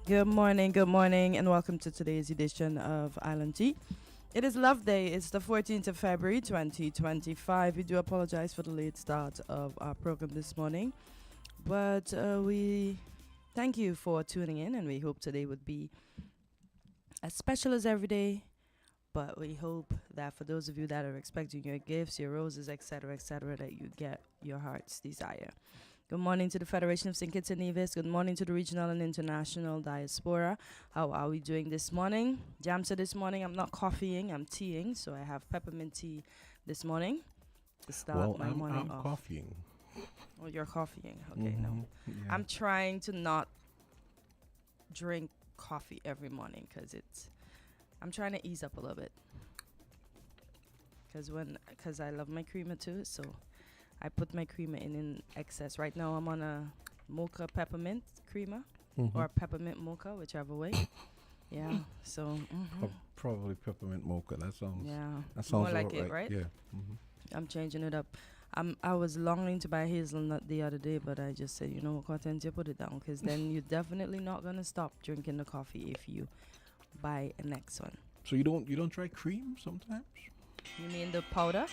Good morning, and welcome to today's edition of Island Tea. It is Love Day. It's the 14th of February, 2025. We do apologize for the late start of our program this morning, but we thank you for tuning in, and we hope today would be as special as every day. But we hope that for those of you that are expecting your gifts, your roses, etc., that you get your heart's desire. Good morning to the Federation of St. Kitts and Nevis. Good morning to the regional and international diaspora. How are we doing this morning? Jamsa this morning, I'm not coffeeing, I'm teaing. So I have peppermint tea this morning to start Well, my morning I'm off. coffeeing. Oh, you're coffeeing. Okay, no. Yeah. I'm trying to not drink coffee every morning because I'm trying to ease up a little bit. Because I love my creamer too, so I put my creamer in excess. Right now I'm on a mocha peppermint creamer or peppermint mocha, whichever way. Yeah. So Probably peppermint mocha. yeah, That sounds more like about it, right? Yeah. hmm I'm changing it up. I was longing to buy hazelnut the other day, but I just said, you know what, Cotton, you put it down, because then you're definitely not gonna stop drinking the coffee if you buy a next one. So you don't try cream sometimes? You mean the powder?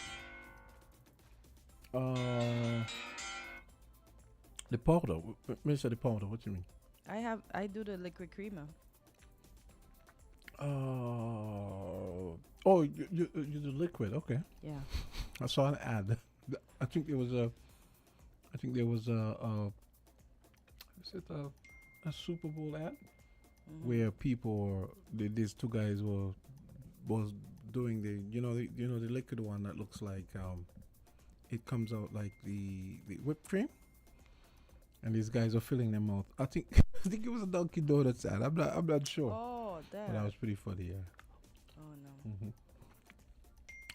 Uh, the powder. Mister, the powder. What do you mean? I do the liquid creamer. Oh, you do liquid. Okay. Yeah. I saw an ad. I think there was a. I think there was a is it a Super Bowl ad where these two guys was doing the liquid one that looks like it comes out like the whipped cream, and these guys are filling their mouth. I think I think it was a Dunkin' Donuts ad. I'm not sure, Oh, but that there. was pretty funny. Yeah. Oh no.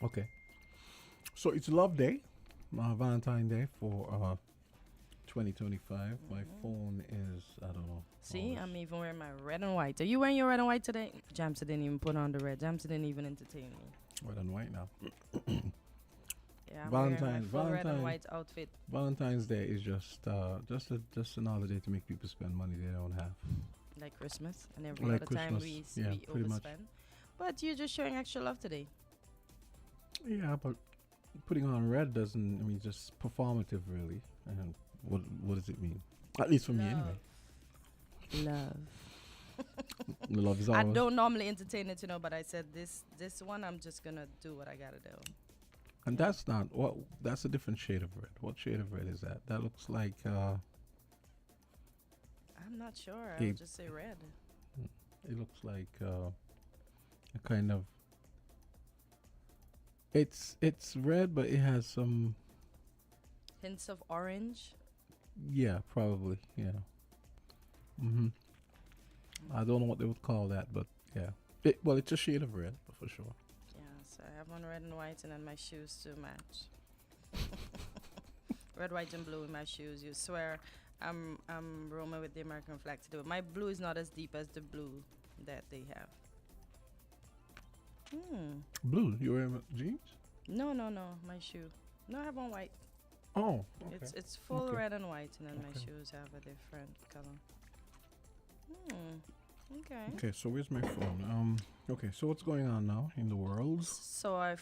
Okay. So it's Love Day, Valentine Day for 2025. My phone is I don't know. See, I'm even wearing my red and white. Are you wearing your red and white today? Jamsa didn't even put on the red. Jamsa didn't even entertain me. Red and white now. Yeah, I'm wearing my Valentine, full red and Valentine, white outfit. Valentine's Day is just another day to make people spend money they don't have. Like Christmas and every Like other time Christmas, yeah, we pretty much. overspend. But you're just showing extra love today. Yeah, but putting on red doesn't. I mean, just performative, really. And what does it mean? At least for me, anyway. Love. Love is I always. don't normally entertain it, but I said this one I'm just gonna do what I gotta do. And that's not what. That's a different shade of red. What shade of red is that? That looks like. I'm not sure. a- I'll just say red. It looks like a kind of. It's red, but it has some. Hints of orange. Yeah, probably. Yeah. Mhm. I don't know what they would call that, but yeah. Well, it's a shade of red for sure. Yeah, so I have on red and white and then my shoes to match. Red, white, and blue in my shoes. You swear I'm roaming with the American flag today. But my blue is not as deep as the blue that they have. Blue. You wearing jeans? No, my shoe. No, I have on white. Oh, okay. It's full Okay. red and white, and then my Okay. shoes have a different color. Okay. Okay, so where's my phone? Okay, so what's going on now in the world? So I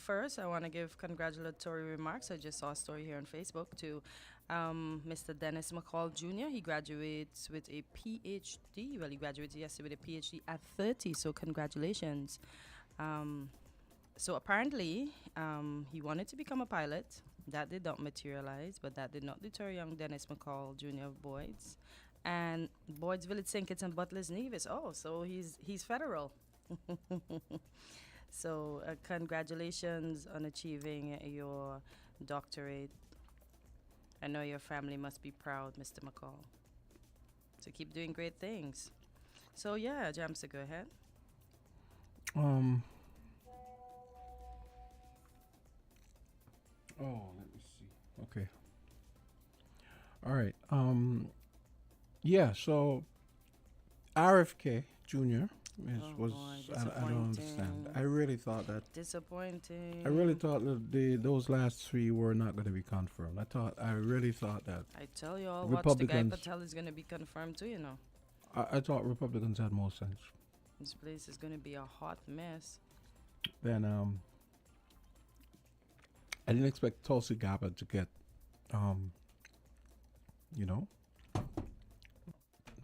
want to give congratulatory remarks. I just saw a story here on Facebook to Mr. Dennis McCall Jr. He graduates with a PhD. Well, he graduated yesterday with a PhD at 30. So congratulations. So apparently, he wanted to become a pilot. That did not materialize, but that did not deter young Dennis McCall Jr. of Boyd's. And Boyd's Village, St. Kitts and Butler's Nevis. Oh, so he's federal. So congratulations on achieving your doctorate. I know your family must be proud, Mr. McCall. So keep doing great things. So yeah, Jamsa, go ahead. Um. Oh, let me see. Okay. All right. Yeah. So RFK Jr. Oh Was boy, I don't understand. disappointing. I really thought that. Disappointing. I really thought that those last three were not going to be confirmed. I really thought that I tell you all, watch the guy Republicans. Patel is going to be confirmed too, you know. I thought Republicans had more sense. This place is going to be a hot mess. Then I didn't expect Tulsi Gabbard to get you know,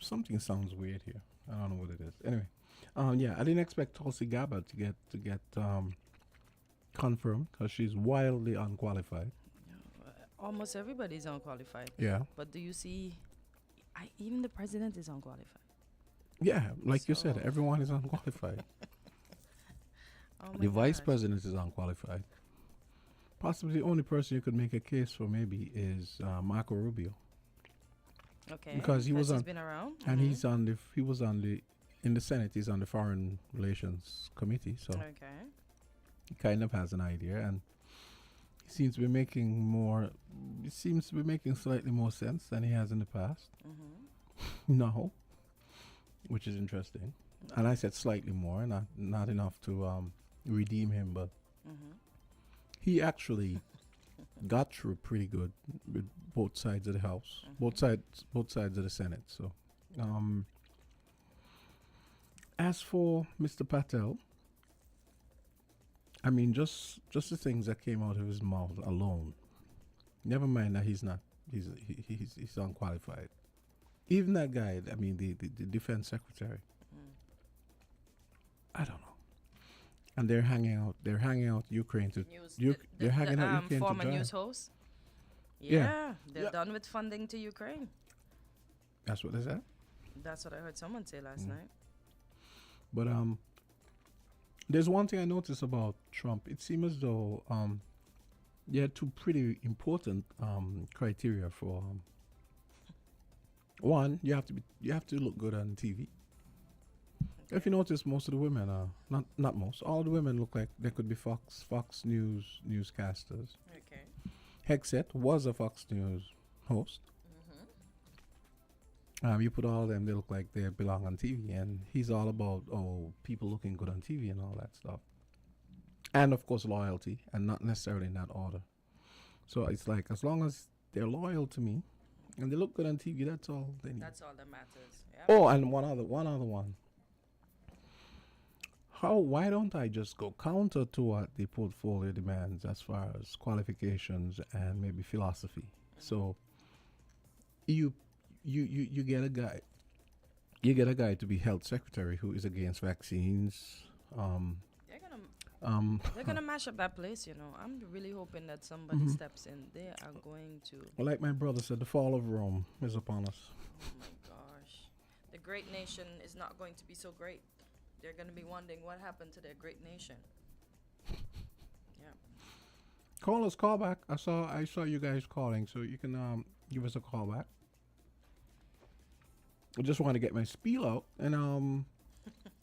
something sounds weird here. I don't know what it is. Anyway, yeah, I didn't expect Tulsi Gabbard to get confirmed because she's wildly unqualified. Almost everybody's unqualified. Yeah. But do you see, even the president is unqualified. Yeah, like you said, everyone is unqualified. The vice president is unqualified. Possibly the only person you could make a case for maybe is Marco Rubio. Okay. Because he's been around, and he was on the in the Senate. He's on the Foreign Relations Committee, so he kind of has an idea, and he seems to be making more. It seems to be making slightly more sense than he has in the past. No, which is interesting. And I said slightly more, not enough to redeem him, but he actually got through pretty good with both sides of the House, both sides of the Senate. So, as for Mr. Patel, I mean, just the things that came out of his mouth alone. Never mind that he's unqualified. Even that guy, I mean, the defense secretary. I don't know. And they're hanging out Ukraine to they're hanging out Ukraine former to news host. Yeah, they're done with funding to Ukraine. That's what they said. That's what I heard someone say last night. But there's one thing I noticed about Trump. It seemed as though there are two pretty important criteria for one. You have to look good on TV. If you notice, most of the women are not most. All the women look like they could be Fox News newscasters. Okay. Hegseth was a Fox News host. You put all of them, they look like they belong on TV, and he's all about people looking good on TV and all that stuff. And of course loyalty, and not necessarily in that order. So it's like as long as they're loyal to me and they look good on TV, that's all they need. That's all that matters. Yep. Oh, and one other one. Why don't I just go counter to what the portfolio demands as far as qualifications and maybe philosophy? So you get a guy to be health secretary who is against vaccines. They're gonna mash up that place, you know. I'm really hoping that somebody steps in. They are going to. Well, like my brother said, the fall of Rome is upon us. Oh my gosh, the great nation is not going to be so great. They're going to be wondering what happened to their great nation. Yeah. Call back. I saw you guys calling, so you can give us a call back. I just want to get my spiel out, and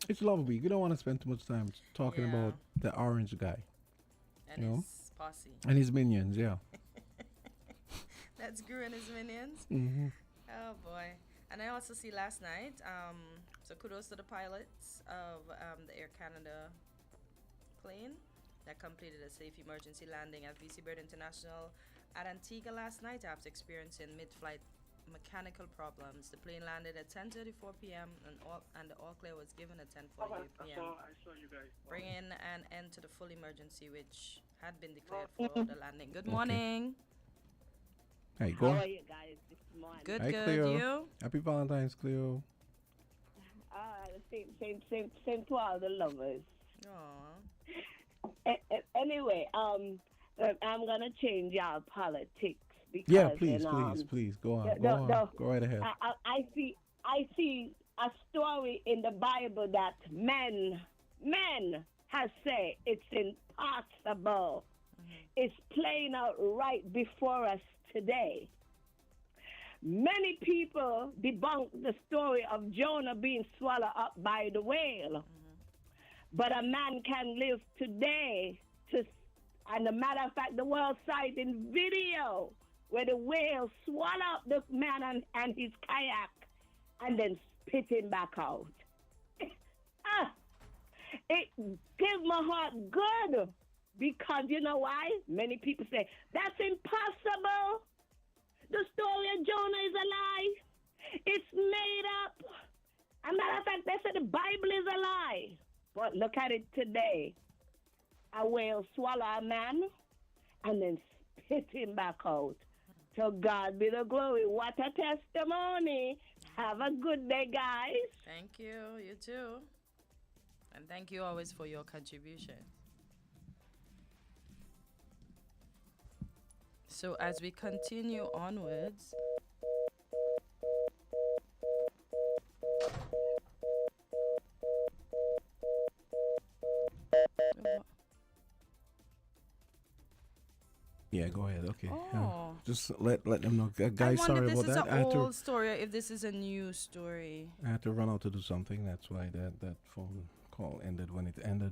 it's Love Week. We don't want to spend too much time talking about the orange guy. And his posse. And his minions, yeah. That's Guru and his minions? Oh, boy. And I also see last night, so kudos to the pilots of the Air Canada plane that completed a safe emergency landing at VC Bird International at Antigua last night after experiencing mid-flight mechanical problems. The plane landed at 10:34 p.m. and the all clear was given at 10:48 p.m. I saw you guys. Bringing an end to the full emergency, which had been declared for the landing. Good morning. Hey, go. How are you guys this morning? Good, Hi, good. Cleo. You? Happy Valentine's, Cleo. Same to all the lovers. Aww. Anyway, I'm gonna change our politics because Yeah, please go on. Go right ahead. I see a story in the Bible that men has said it's impossible. It's playing out right before us today. Many people debunk the story of Jonah being swallowed up by the whale. But a man can live today and a matter of fact, the world citing video where the whale swallowed up the man and his kayak and then spit him back out. It gives my heart good because you know why? Many people say, that's impossible. The story of Jonah is a lie. It's made up. matter of fact, they said the Bible is a lie. But look at it today. A whale swallow a man and then spit him back out. To God be the glory. What a testimony. Have a good day, guys. Thank you. You too. And thank you always for your contribution. So as we continue onwards, Yeah, go ahead. Okay. Oh. Just let them know. I Guys, wonder sorry if about this is that. an old story or if this is a new story. I had to run out to do something. That's why that phone call ended when it ended.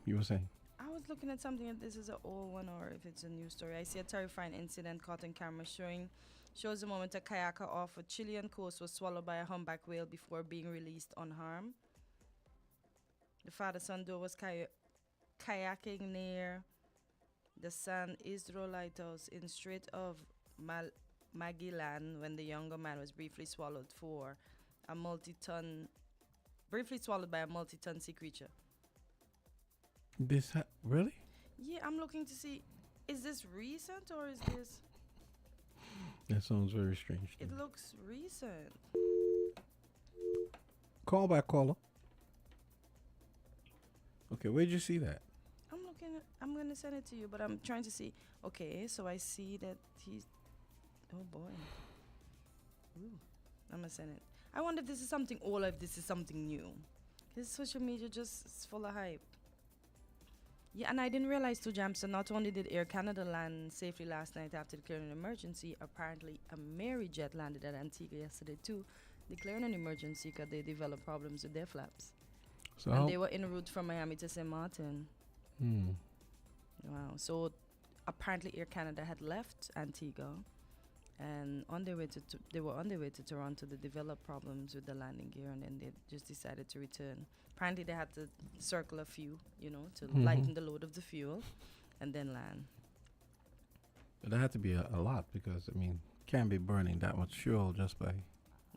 You were saying? I was looking at something if this is an old one or if it's a new story. I see a terrifying incident caught on camera shows the moment a kayaker off a Chilean coast was swallowed by a humpback whale before being released unharmed. The father-son duo was kayaking near the San Isidro lighthouse in Strait of Magellan when the younger man was briefly swallowed by a multi-ton sea creature. Really? Yeah, I'm looking to see, is this recent or is this? That sounds very strange. It looks recent. Call back, caller. Okay, where'd you see that? I'm going to send it to you, but I'm trying to see. Okay, so I see that he's, oh boy. Ooh, I'm going to send it. I wonder if this is something old or if this is something new. Because social media just is full of hype. Yeah, and I didn't realize too, Jamson, not only did Air Canada land safely last night after declaring an emergency, apparently a Mary jet landed at Antigua yesterday too, declaring an emergency because they developed problems with their flaps. So and they were en route from Miami to St. Martin. Wow. So apparently Air Canada had left Antigua and they were on their way to Toronto. They developed problems with the landing gear and then they just decided to return. Apparently they had to circle a few, to lighten the load of the fuel and then land. But that had to be a lot because, can't be burning that much fuel just by,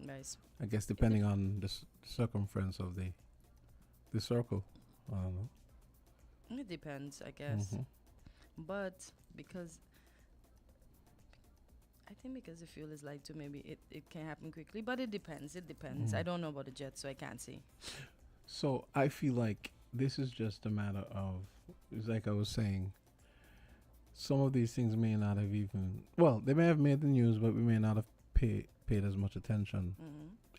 Nice. I guess, depending on the circumference of the circle. I don't know. It depends, I guess. But because the fuel is light too, maybe it can happen quickly. But it depends. I don't know about the jet, so I can't see. So I feel like this is just a matter of, it's like I was saying, some of these things may not have they may have made the news, but we may not have paid as much attention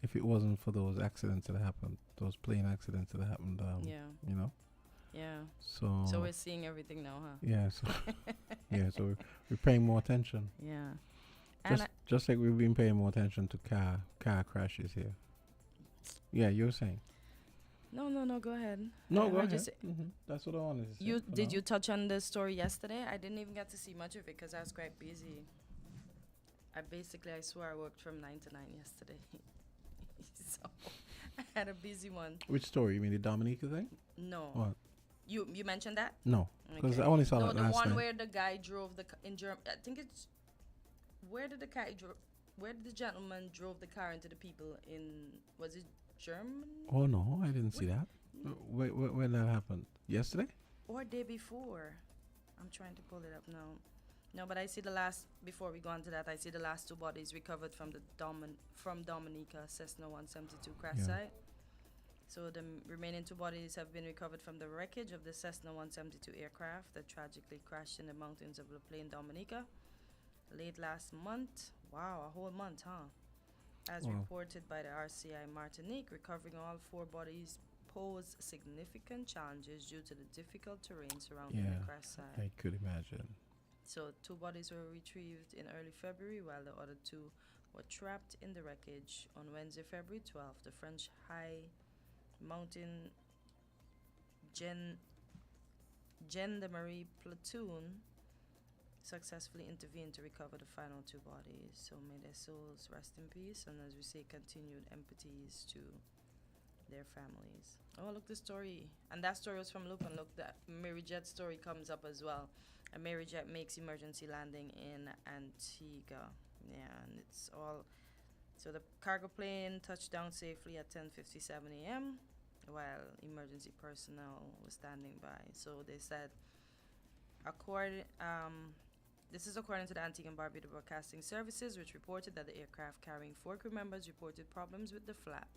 if it wasn't for those accidents that happened, those plane accidents that happened, Yeah. So we're seeing everything now, huh? Yeah. So we're paying more attention. Yeah. And just like we've been paying more attention to car crashes here. Yeah, you were saying. No, go ahead. No, go ahead. That's what I wanted to say. Did you touch on the story yesterday? I didn't even get to see much of it because I was quite busy. I swear I worked from 9 to 9 yesterday. So I had a busy one. Which story? You mean the Dominica thing? No. What? You mentioned that? No, because I only saw that last night. No, the one where the guy drove in Germany. I think it's where did the gentleman drove the car into the people in? Was it Germany? Oh no, I didn't see that. When that happened? Yesterday? Or day before? I'm trying to pull it up now. No, but I see before we go on to that, I see the last two bodies recovered from from Dominica Cessna 172 crash site. So the remaining two bodies have been recovered from the wreckage of the Cessna 172 aircraft that tragically crashed in the mountains of La Plaine, Dominica, late last month. Wow, a whole month, huh? As reported by the RCI Martinique, recovering all four bodies posed significant challenges due to the difficult terrain surrounding the crash site. I could imagine. So 2 bodies were retrieved in early February, while the other 2 were trapped in the wreckage. On Wednesday, February 12th, the French High Mountain Gendarmerie platoon successfully intervened to recover the final 2 bodies. So may their souls rest in peace, and as we say, continued empathies to their families. Oh, look, the story. And that story was from Luke, and look, that Mary Jet story comes up as well. A Mary Jet makes emergency landing in Antigua. Yeah, and it's all So the cargo plane touched down safely at 10:57 a.m. while emergency personnel was standing by. So they said, this is according to the Antigua and Barbuda Broadcasting Services, which reported that the aircraft carrying 4 crew members reported problems with the flap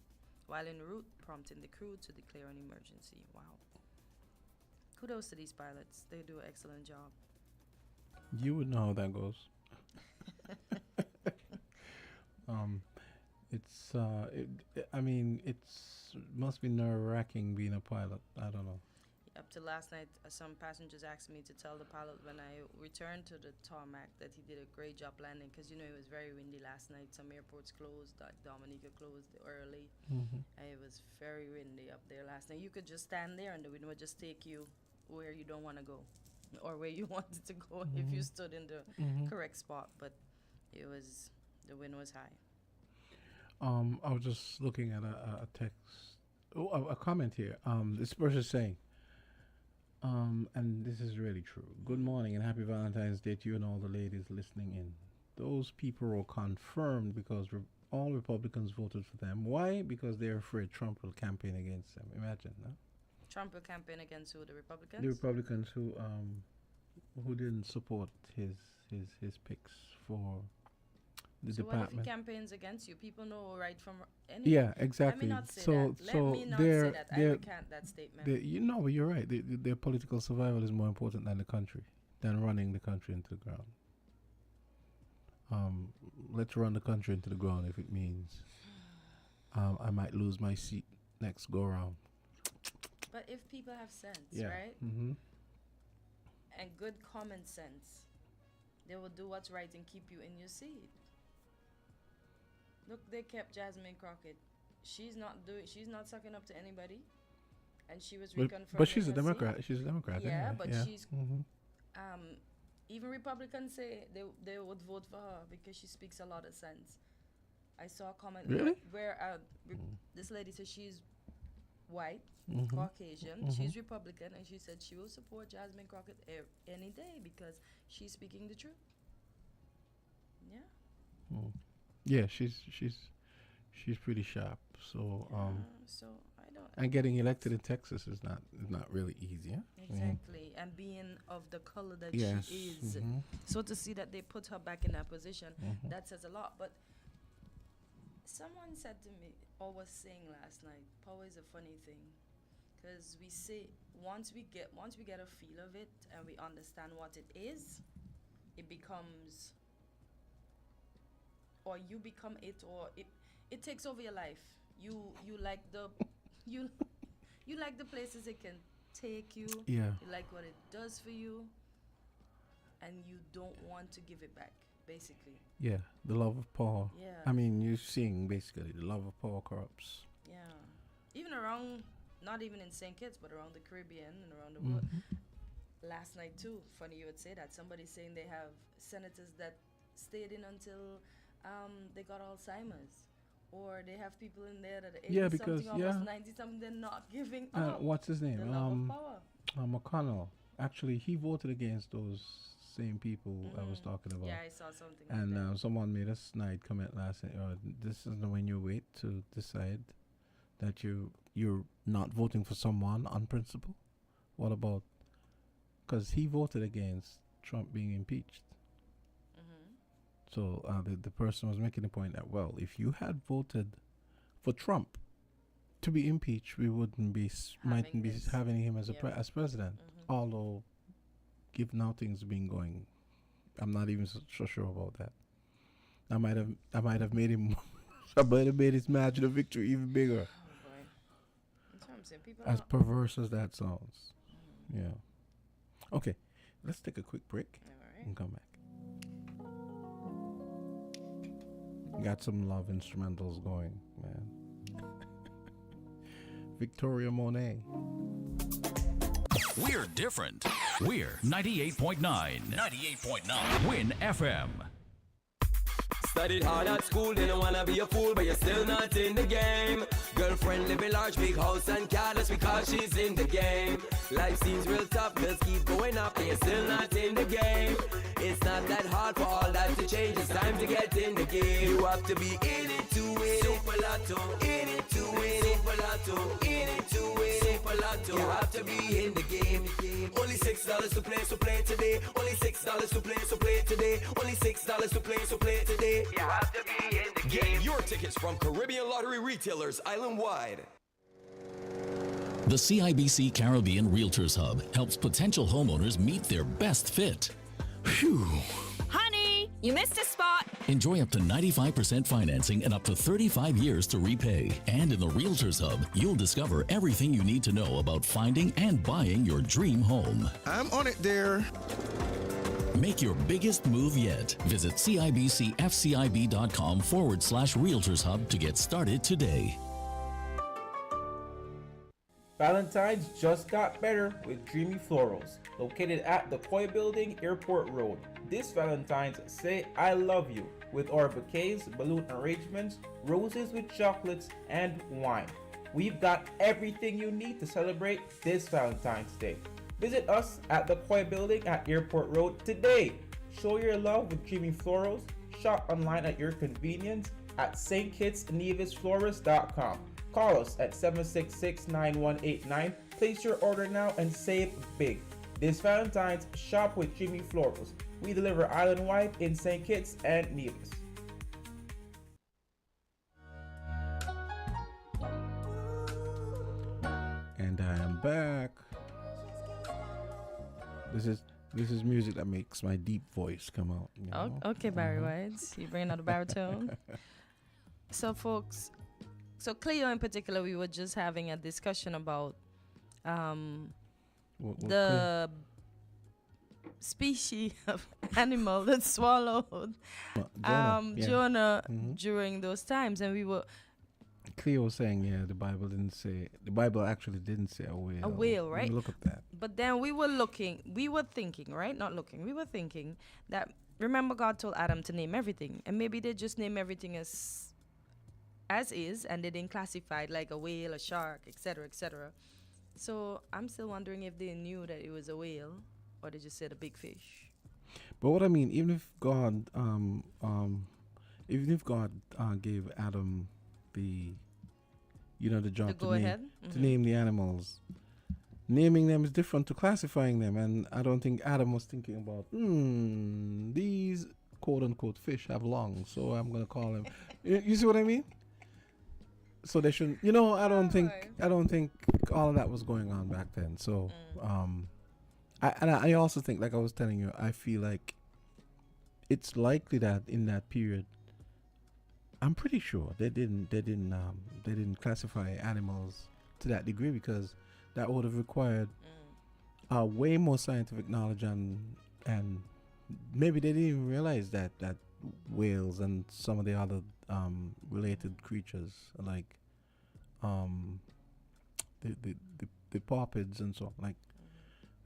while en route, prompting the crew to declare an emergency. Wow. Kudos to these pilots. They do an excellent job. You would know how that goes. It's must be nerve-wracking being a pilot. I don't know. Up to last night, some passengers asked me to tell the pilot when I returned to the tarmac that he did a great job landing, because it was very windy last night. Some airports closed, like Dominica closed early, and it was very windy up there last night. You could just stand there and the wind would just take you where you don't want to go, or where you wanted to go if you stood in the correct spot. But the wind was high. I was just looking at a text, a comment here. This person is saying, and this is really true. Good morning and happy Valentine's Day to you and all the ladies listening in. Those people are confirmed because all Republicans voted for them. Why? Because they're afraid Trump will campaign against them. Imagine, no? Trump will campaign against who? The Republicans? The Republicans who didn't support his picks for the department. What if he campaigns against you? People know right from anything. Yeah, exactly. Let me not say that. Let me not say that. I recant that statement. But you're right. Their political survival is more important than the country, than running the country into the ground. Let's run the country into the ground if it means I might lose my seat next go round. But if people have sense, right? And good common sense, they will do what's right and keep you in your seat. Look, they kept Jasmine Crockett. She's not sucking up to anybody, and she was reconfirmed. But she's a Democrat. She's a Democrat. Yeah, anyway. but she's. Even Republicans say they would vote for her because she speaks a lot of sense. I saw a comment where this lady says she's white, Caucasian. She's Republican, and she said she will support Jasmine Crockett any day because she's speaking the truth. Yeah. Yeah, she's pretty sharp. So so I don't. And getting elected in Texas is not really easy. Yeah? Exactly, and being of the color that she is. So to see that they put her back in that position, that says a lot. But someone said to me, or was saying last night, power is a funny thing, because we say once we get a feel of it and we understand what it is, it becomes. Or you become it, or it takes over your life. You like the you like the places it can take you. Yeah. You like what it does for you, and you don't want to give it back, basically. Yeah, the love of power. Yeah. I mean, you're seeing basically the love of power corrupts. Yeah. Even around, not even in St. Kitts, but around the Caribbean and around the world. Last night too. Funny you would say that. Somebody's saying they have senators that stayed in until they got Alzheimer's, or they have people in there that are 80 something, almost 90 something. They're not giving up. What's his name? The love of power. McConnell. Actually, he voted against those same people I was talking about. Yeah, I saw something. And someone made a snide comment last night. This is when you wait to decide that you're not voting for someone on principle. What about? Because he voted against Trump being impeached. So the person was making the point that, well, if you had voted for Trump to be impeached, we wouldn't be having him as as president. Although, given how things have been going, I'm not even so sure about that. I might have made him. I might have made his margin of victory even bigger. Oh boy. That's what I'm saying. People as perverse as that sounds. Yeah. Okay, let's take a quick break and come back. Got some love instrumentals going, man. Victoria Monet. We're different. We're 98.9. 98.9. Win FM. Studied hard at school, didn't wanna be a fool, but you're still not in the game. Girlfriend living large, big house and car, that's because she's in the game. Life seems real tough, bills keep going up, but you're still not in the game. It's not that hard for all that to change, it's time to get in the game. You have to be in it to Super Lotto. In it to win it. Super Lotto. In it to win it. Super Lotto. You have to be in the game. Only $6 to play, so play today. Only $6 to play, so play today. Only $6 to play, so play today. You have to be in the game. Get your tickets from Caribbean Lottery retailers island-wide. The CIBC Caribbean Realtors Hub helps potential homeowners meet their best fit. Phew. Honey, you missed a spot. Enjoy up to 95% financing and up to 35 years to repay. And in the Realtors Hub, you'll discover everything you need to know about finding and buying your dream home. I'm on it, there. Make your biggest move yet. Visit CIBCFCIB.com/Realtors Hub to get started today. Valentine's just got better with Dreamy Florals, located at the Koi Building, Airport Road. This Valentine's, say I love you with our bouquets, balloon arrangements, roses with chocolates, and wine. We've got everything you need to celebrate this Valentine's Day. Visit us at the Koi Building at Airport Road today. Show your love with Dreamy Florals. Shop online at your convenience at stkitsnevisflorist.com. Call us at 766-9189. Place your order now and save big. This Valentine's, shop with Jimmy Florals. We deliver island-wide in St. Kitts and Nevis. And I am back. This is music that makes my deep voice come out. You know? Okay, Barry White. You bringing out a baritone. So, folks, Cleo in particular, we were just having a discussion about the species of animal that swallowed Jonah during those times, and we were. Cleo was saying, the Bible actually didn't say a whale. A whale, right? Look at that. But then we were thinking, right? Not looking. We were thinking that, remember, God told Adam to name everything, and maybe they just name everything as is, and they didn't classify it like a whale, a shark, etc., etc. So I'm still wondering if they knew that it was a whale, or they just said a big fish. But what I mean, even if God gave Adam the job to name the animals, naming them is different to classifying them, and I don't think Adam was thinking about these quote unquote fish have lungs, so I'm gonna call them. You see what I mean? So they shouldn't. I don't think all of that was going on back then. So, I also think, like I was telling you, I feel like it's likely that in that period, I'm pretty sure they didn't classify animals to that degree, because that would have required way more scientific knowledge, and maybe they didn't even realize that whales and some of the other related creatures like the porpoises and so on, like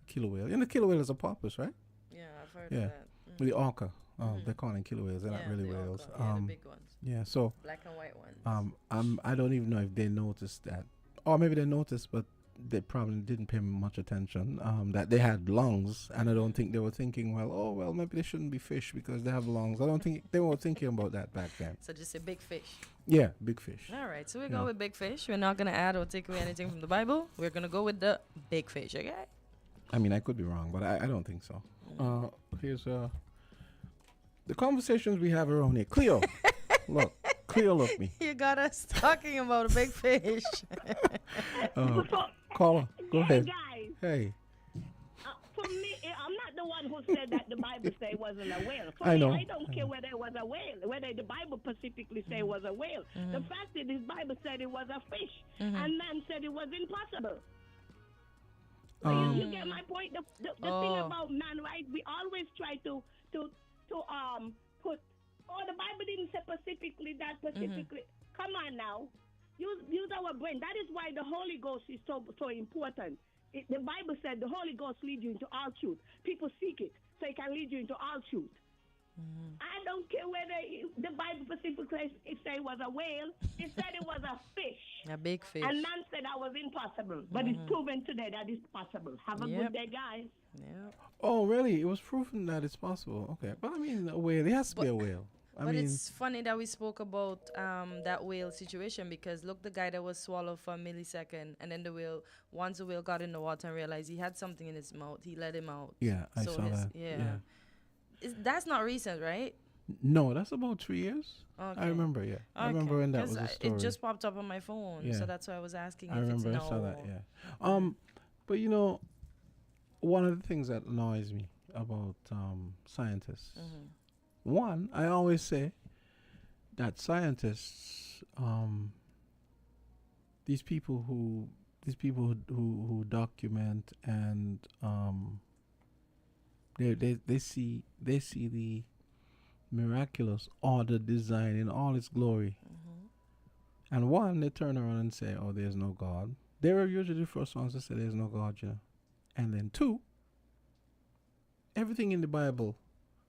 killer whale. And the killer whale is a porpoise, right? Yeah, I've heard of that. With the orca. They're calling killer whales. They're not really whales. The big ones. Yeah, so black and white ones. I don't even know if they noticed that, or maybe they noticed, but they probably didn't pay much attention. That they had lungs, and I don't think they were thinking, well, maybe they shouldn't be fish because they have lungs. I don't think they were thinking about that back then. So just a big fish. Yeah, big fish. All right, so we go with big fish. We're not gonna add or take away anything from the Bible. We're gonna go with the big fish, okay? I mean, I could be wrong, but I don't think so. Here's the conversations we have around here. Cleo, look. Cleo, look me. You got us talking about a big fish. Caller, go ahead. Guys. Hey. For me, I'm not the one who said that the Bible say it wasn't a whale. For I me, know. I don't care whether it was a whale, whether the Bible specifically say it was a whale. The fact is, this Bible said it was a fish, and man said it was impossible. So you get my point. The thing about man, right? We always try to put. Oh, the Bible didn't say specifically that specifically. Come on now, use our brain. That is why the Holy Ghost is so important. The Bible said the Holy Ghost leads you into all truth. People seek it, so it can lead you into all truth. I don't care whether the Bible specifically say it was a whale. It said it was a fish. A big fish. And man said that was impossible. But it's proven today that it's possible. Have a good day, guys. Yep. Oh, really? It was proven that it's possible. Okay. But I mean, a whale. It has to be a whale. But it's funny that we spoke about that whale situation, because look, the guy that was swallowed for a millisecond, and then once the whale got in the water and realized he had something in his mouth, he let him out. Yeah, I saw that. Yeah. That's not recent, right? No, that's about 3 years. Okay. I remember, yeah. I remember when that was a story. It just popped up on my phone, so that's why I was asking. I remember I saw that, yeah. But you know, one of the things that annoys me about scientists, one, I always say that scientists, these people who document and they see the miraculous order design in all its glory. And one, they turn around and say, oh, there's no God. They were usually the first ones to say there's no God, you know. And then two, everything in the Bible,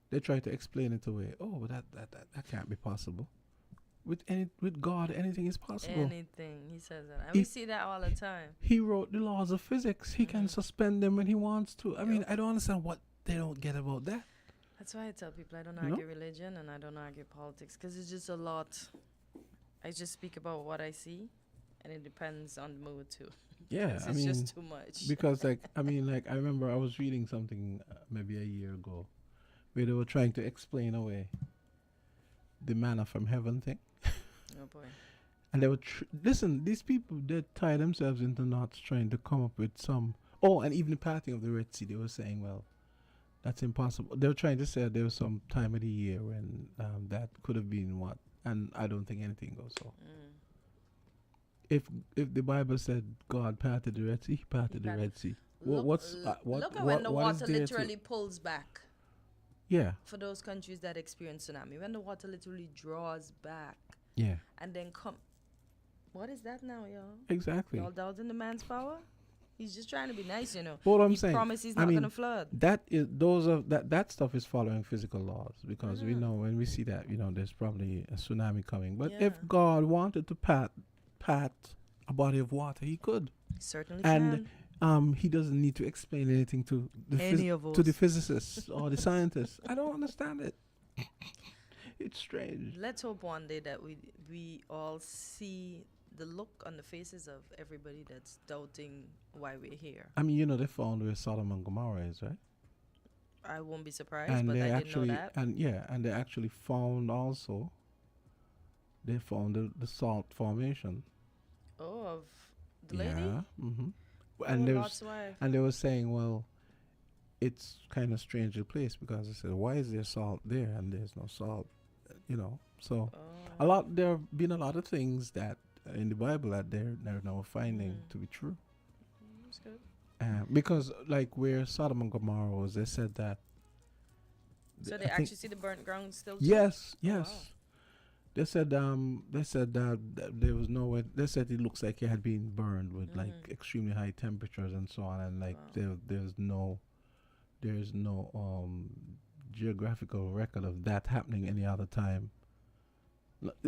they try to explain it away. Oh, but that can't be possible. With God, anything is possible. Anything, he says that. And we see that all the time. He wrote the laws of physics. He can suspend them when he wants to. I mean, I don't understand what they don't get about that. That's why I tell people I don't argue religion and I don't argue politics, because it's just a lot. I just speak about what I see, and it depends on the mood too. Yeah, it's just too much. Because I remember I was reading something maybe a year ago where they were trying to explain away the manna from heaven thing. Oh boy. And they were listen, these people, they tie themselves into knots trying to come up with some. Oh, and even the parting of the Red Sea, they were saying, well, that's impossible. They were trying to say there was some time of the year when that could have been what, and I don't think anything goes so. If the Bible said God parted the Red Sea, he parted the Red Sea. Look at when the water literally pulls back. Yeah. For those countries that experience tsunami, when the water literally draws back. Yeah. And then what is that now, y'all? Exactly. Y'all doubting the man's power? He's just trying to be nice, you know. What I'm he saying, promised he's not gonna flood. That stuff is following physical laws, because we know when we see that, you know, there's probably a tsunami coming. But if God wanted to pat a body of water, he could. He certainly can. And he doesn't need to explain anything to the physicists or the scientists. I don't understand it. It's strange. Let's hope one day that we all see the look on the faces of everybody that's doubting why we're here. I mean, you know, they found where Sodom and Gomorrah is, right? I won't be surprised, but I didn't know that. And they actually found also, they found the salt formation. Oh, of the lady? Yeah. Mm-hmm. Oh, And they were saying, well, it's kind of strangely placed, because they said, why is there salt there and there's no salt? You know, so there have been a lot of things that in the Bible that they're now finding to be true. That's good. Because like where Sodom and Gomorrah was, they said that. So they actually see the burnt ground still too? Yes. Oh, wow. They said that there was no way. They said it looks like it had been burned with like extremely high temperatures and so on, and like there's no geographical record of that happening any other time.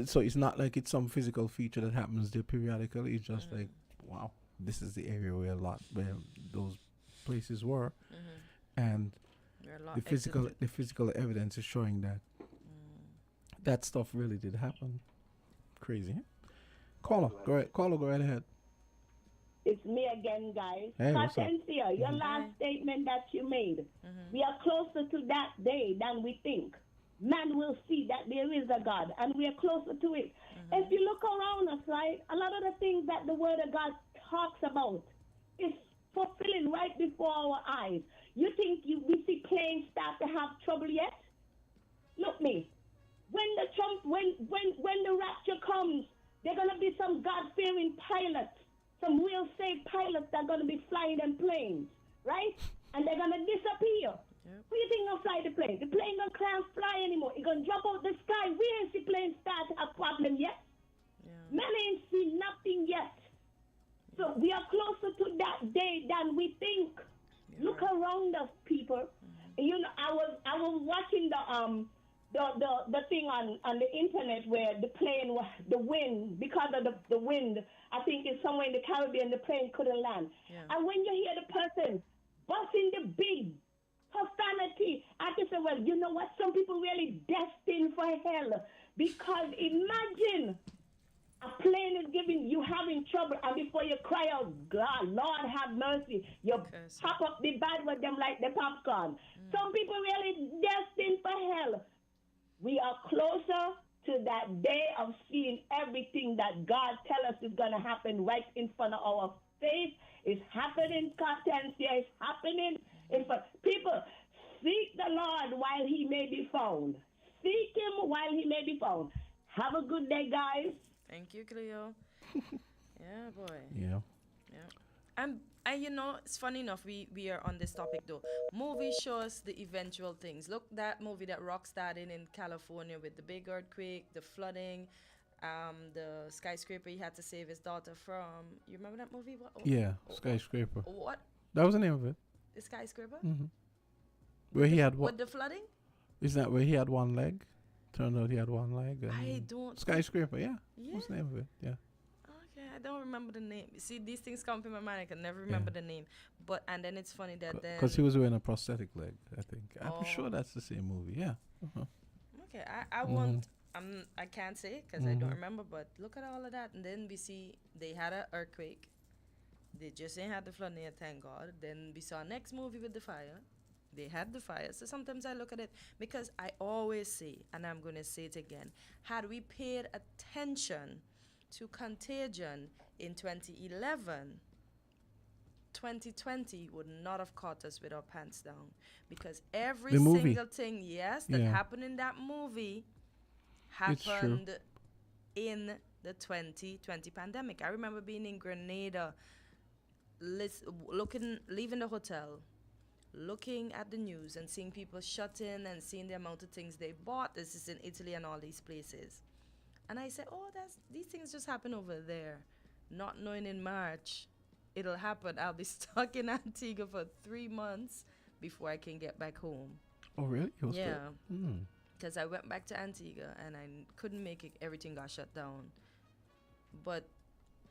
So it's not like it's some physical feature that happens there periodically. It's just like, wow, this is the area where those places were, and the physical evidence is showing that that stuff really did happen. Crazy. Caller, go right ahead. It's me again, guys. Hey, what's up? Patencia, your last statement that you made. We are closer to that day than we think. Man will see that there is a God, and we are closer to it. If you look around us, right, a lot of the things that the Word of God talks about is fulfilling right before our eyes. You think we see planes start to have trouble yet? Look me. When the rapture comes, there are gonna be some God-fearing pilots, some real safe pilots that are gonna be flying them planes, right? And they're gonna disappear. Yep. Who do you think gonna fly the plane? The plane can't fly anymore. It's gonna drop out the sky. We ain't see plane start to have problem yet. Man ain't see nothing yet. So we are closer to that day than we think. Look around us, people. You know, I was watching the thing on the internet where the plane was the wind, because of the wind, I think it's somewhere in the Caribbean, the plane couldn't land. And when you hear the person busting the big profanity. I can say, well, you know what? Some people really destined for hell because imagine a plane is giving you having trouble, and before you cry out, God, Lord have mercy, you pop up the bad with them like the popcorn. Some people really destined for hell. We are closer to that day of seeing everything that God tell us is going to happen right in front of our face. It's happening, Hortensia. It's happening in front. People, seek the Lord while he may be found. Seek him while he may be found. Have a good day, guys. Thank you, Cleo. Yeah, boy. Yeah. And you know, it's funny enough, we are on this topic though. Movies show us the eventual things. Look, that movie that Rock starred in California with the big earthquake, the flooding, the skyscraper he had to save his daughter from. You remember that movie? Yeah, Skyscraper. What? That was the name of it. The skyscraper? Mm-hmm. Where he had with the flooding? Is that where he had one leg? Turned out he had one leg. I don't. Skyscraper, yeah. What's the name of it? Yeah. Okay, I don't remember the name. See, these things come to my mind. I can never remember the name. But and then it's funny that then because he was wearing a prosthetic leg, I think. I'm sure that's the same movie. Yeah. Uh-huh. Okay, I won't. I can't say because I don't remember. But look at all of that, and then we see they had an earthquake. They just ain't had the flood yet, thank God. Then we saw next movie with the fire. They had the fire. So sometimes I look at it because I always say, and I'm going to say it again, had we paid attention to Contagion in 2011, 2020 would not have caught us with our pants down. Because every single thing, that happened in that movie happened in the 2020 pandemic. I remember being in Grenada, leaving the hotel, looking at the news and seeing people shut in and seeing the amount of things they bought. This is in Italy and all these places. And I said, these things just happen over there. Not knowing in March it'll happen. I'll be stuck in Antigua for 3 months before I can get back home. Oh, really? Yeah. Because I went back to Antigua and I couldn't make it. Everything got shut down. But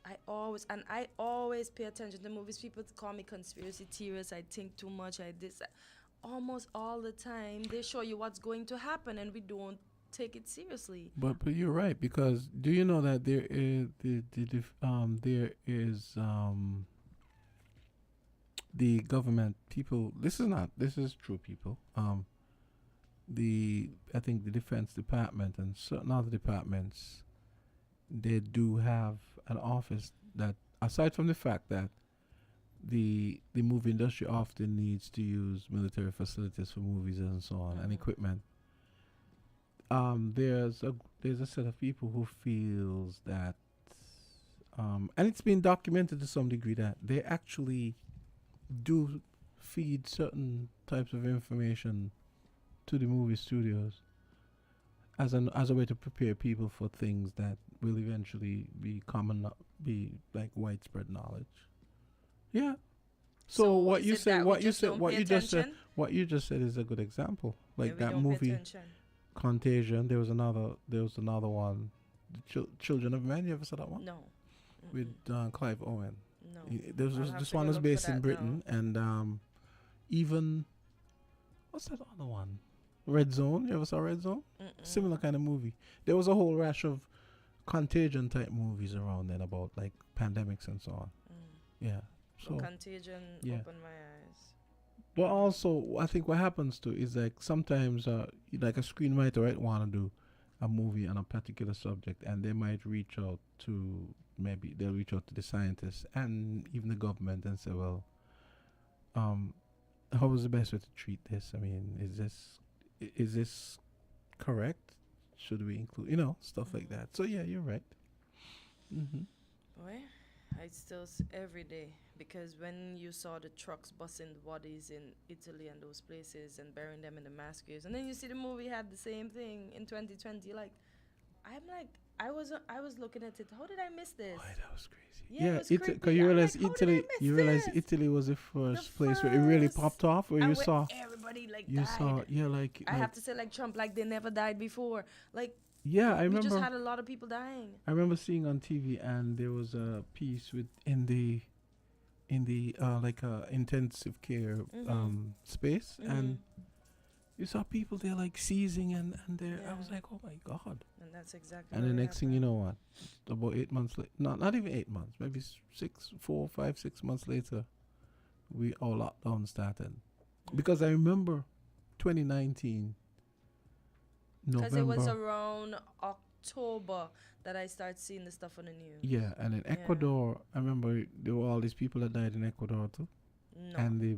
I always pay attention to movies. People call me conspiracy theorist. I think too much. Almost all the time they show you what's going to happen, and we don't take it seriously. But you're right, because do you know that there is the government people. This is true people. I think the Defense Department and certain other departments, they do have an office that, aside from the fact that the movie industry often needs to use military facilities for movies and so on, and equipment, there's a set of people who feels that, and it's been documented to some degree, that they actually do feed certain types of information to the movie studios as a way to prepare people for things that will eventually be like widespread knowledge. Yeah. So what you just said is a good example. Like that movie Contagion. There was another one, Children of Men. You ever saw that one? No. With Clive Owen. No. This one was based in Britain, and even what's that other one? Red Zone. You ever saw Red Zone? Similar kind of movie. There was a whole rash of Contagion type movies around then about like pandemics and so on. Yeah. So Contagion opened my eyes. But also, I think what happens too is like sometimes, like a screenwriter might want to do a movie on a particular subject, and they might reach out to the scientists and even the government and say, well, how is the best way to treat this? I mean, is this correct? Should we include, stuff like that? So yeah, you're right. Boy, I still every day, because when you saw the trucks busting the bodies in Italy and those places and burying them in the mass graves, and then you see the movie had the same thing in 2020, I was looking at it. How did I miss this? Boy, that was crazy. Yeah, because you realize Italy was the first place where it really popped off, where you saw everybody died. I have to say, like Trump, like they never died before. Like, yeah, I remember. We just had a lot of people dying. I remember seeing on TV, and there was a piece in in the like intensive care space, and you saw people there like seizing and there. I was like, oh my god! And that's exactly. And the next thing you know, what? About 8 months later, not even 8 months, maybe 4, 5, 6 months later, our lockdown started. Because I remember 2019 November. Because it was around October that I started seeing the stuff on the news. Yeah, and in Ecuador, I remember there were all these people that died in Ecuador too. No. And the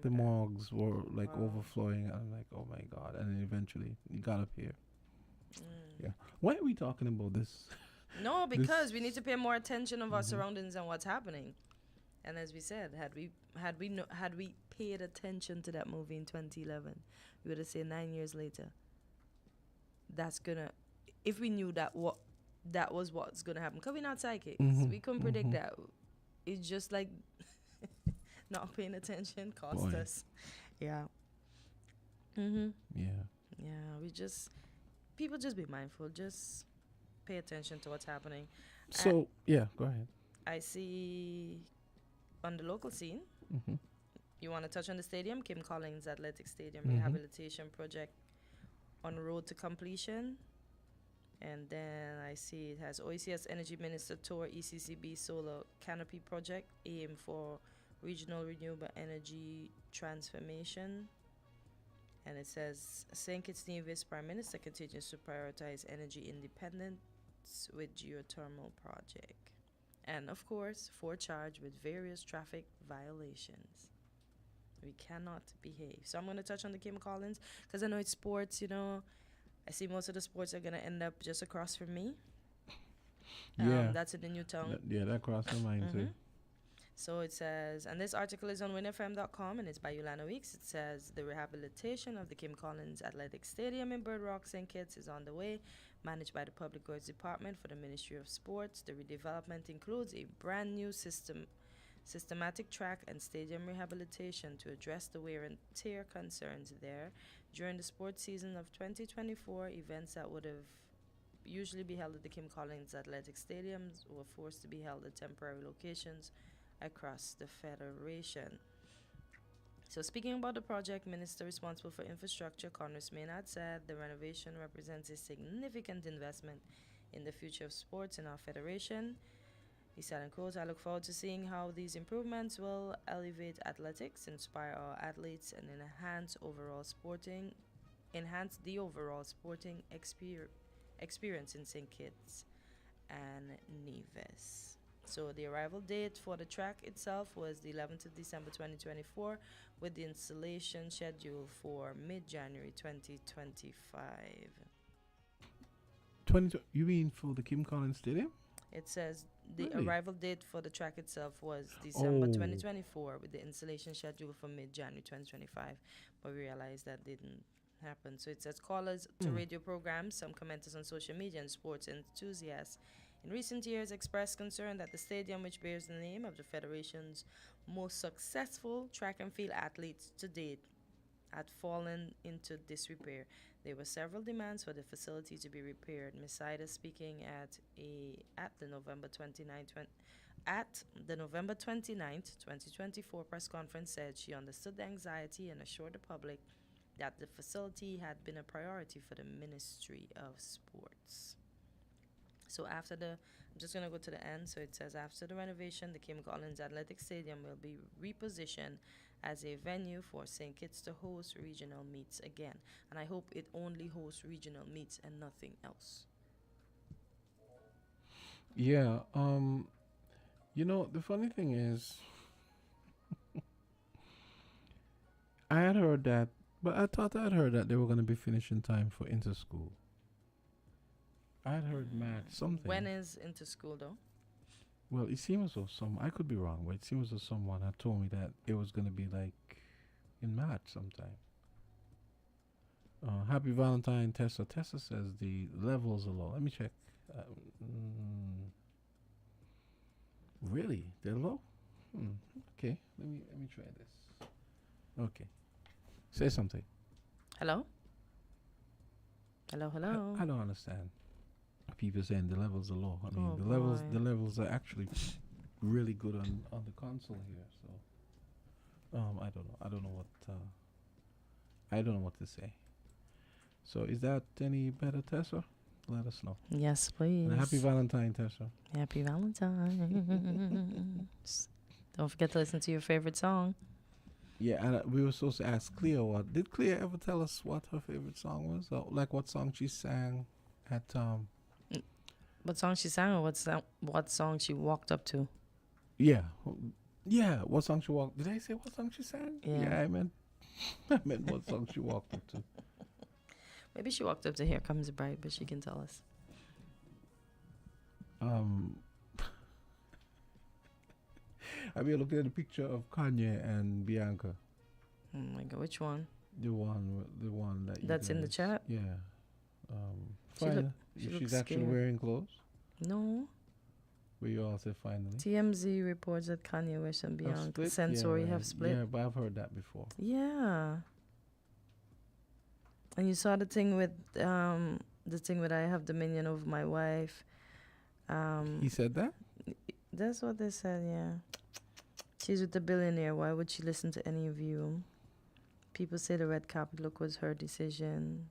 the morgues were like overflowing. I'm like, oh my god! And then eventually it got up here. Yeah. Why are we talking about this? No, because we need to pay more attention of our surroundings and what's happening. And as we said, had we paid attention to that movie in 2011, we would have said 9 years later. If we knew that was what's gonna happen, because we're not psychics, we couldn't predict that. It's just like not paying attention cost us. Yeah. Yeah. Yeah. People just be mindful. Just pay attention to what's happening. So yeah, go ahead. I see on the local scene. You want to touch on the stadium? Kim Collins Athletic Stadium Rehabilitation Project on road to completion. And then I see it has OECS Energy Minister Tour ECCB Solar Canopy Project, aim for regional renewable energy transformation. And it says St. Kitts Nevis Prime Minister continues to prioritize energy independence with geothermal project. And of course, for charge with various traffic violations. We cannot behave. So I'm going to touch on the Kim Collins because I know it's sports, I see most of the sports are going to end up just across from me. That's in the new town. That crossed my mind too. So it says, and this article is on winfm.com and it's by Yolanda Weeks. It says the rehabilitation of the Kim Collins Athletic Stadium in Bird Rock, St. Kitts is on the way, managed by the Public Works Department for the Ministry of Sports. The redevelopment includes a brand new systematic track and stadium rehabilitation to address the wear and tear concerns there. During the sports season of 2024, events that would have usually be held at the Kim Collins Athletic Stadiums were forced to be held at temporary locations across the Federation. So speaking about the project, Minister responsible for infrastructure, Conrad Maynard, said the renovation represents a significant investment in the future of sports in our Federation. He said, and quote, I look forward to seeing how these improvements will elevate athletics, inspire our athletes, and enhance the overall sporting experience in St. Kitts and Nevis. So the arrival date for the track itself was the 11th of December 2024, with the installation scheduled for mid-January 2025. You mean for the Kim Collins Stadium? It says the Really? arrival date for the track itself was December 2024, with the installation scheduled for mid-January 2025. But we realized that didn't happen. So it says callers to radio programs, some commenters on social media, and sports enthusiasts in recent years expressed concern that the stadium, which bears the name of the Federation's most successful track and field athletes to date, had fallen into disrepair. There were several demands for the facility to be repaired. Ms. Saida, speaking at the November 29th, 2024 press conference, said she understood the anxiety and assured the public that the facility had been a priority for the Ministry of Sports. So I'm just going to go to the end. So it says, after the renovation, the Kim Collins Athletic Stadium will be repositioned as a venue for St. Kitts to host regional meets again. And I hope it only hosts regional meets and nothing else. Yeah. The funny thing is, I had heard that, but I thought I had heard that they were going to be finished in time for inter-school. I had heard something. When is inter-school, though? Well, it seems as though I could be wrong, but it seems as though someone had told me that it was going to be like in March sometime. Happy Valentine, Tessa. Tessa says the levels are low. Let me check. Really? They're low? Okay. Let me try this. Okay. Say something. Hello? Hello? I don't understand. People saying the levels are low. I mean, Oh, the levels are actually really good on the console here. So I don't know. I don't know what I don't know what to say. So is that any better, Tessa? Let us know. Yes, please. And happy Valentine, Tessa. Happy Valentine's. Don't forget to listen to your favorite song. Yeah, and we were supposed to ask Cleo what. Did Cleo ever tell us what her favorite song was? Like what song she sang at What song she sang, or what song she walked up to? Yeah. Yeah, what song she walked. Did I say what song she sang? Yeah. I meant I meant what song she walked up to. Maybe she walked up to Here Comes the Bride, but she can tell us. Have you looked at the picture of Kanye and Bianca? Oh my God, which one? The one that That's in the chat? Yeah. She look- Fine. she She's looks actually scared. wearing clothes. No. Where you all say finally. TMZ reports that Kanye West and Have Bianca split? Sensory Yeah, have split. Yeah, but I've heard that before. Yeah. And you saw the thing with I have dominion over my wife. He said that? That's what they said, yeah. She's with the billionaire. Why would she listen to any of you? People say the red carpet look was her decision.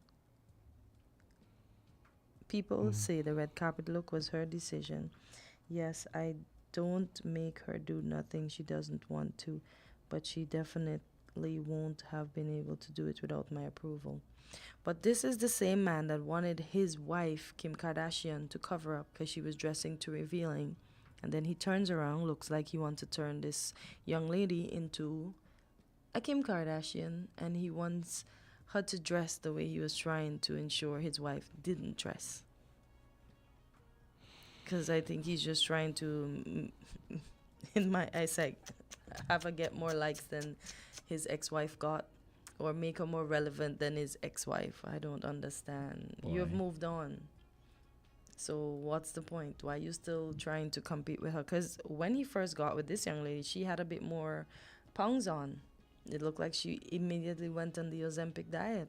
People say the red carpet look was her decision. Yes, I don't make her do nothing she doesn't want to, but she definitely won't have been able to do it without my approval. But this is the same man that wanted his wife, Kim Kardashian, to cover up because she was dressing too revealing. And then he turns around, looks like he wants to turn this young lady into a Kim Kardashian, and he wants her to dress the way he was trying to ensure his wife didn't dress. Because I think he's just trying to, in my eyesight, have her get more likes than his ex-wife got, or make her more relevant than his ex-wife. I don't understand. You have Boy. moved on. So what's the point? Why are you still trying to compete with her? Because when he first got with this young lady, she had a bit more pounds on. It looked like she immediately went on the Ozempic diet.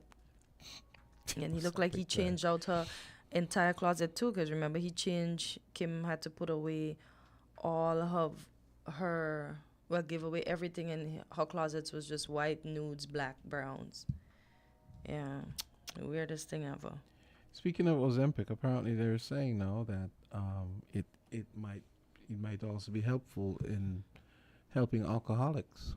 And he looked like he changed out her entire closet too. Because remember, Kim had to put away all of her, give away everything in her closets was just white, nudes, black, browns. Yeah, the weirdest thing ever. Speaking of Ozempic, apparently they're saying now that it might also be helpful in helping alcoholics.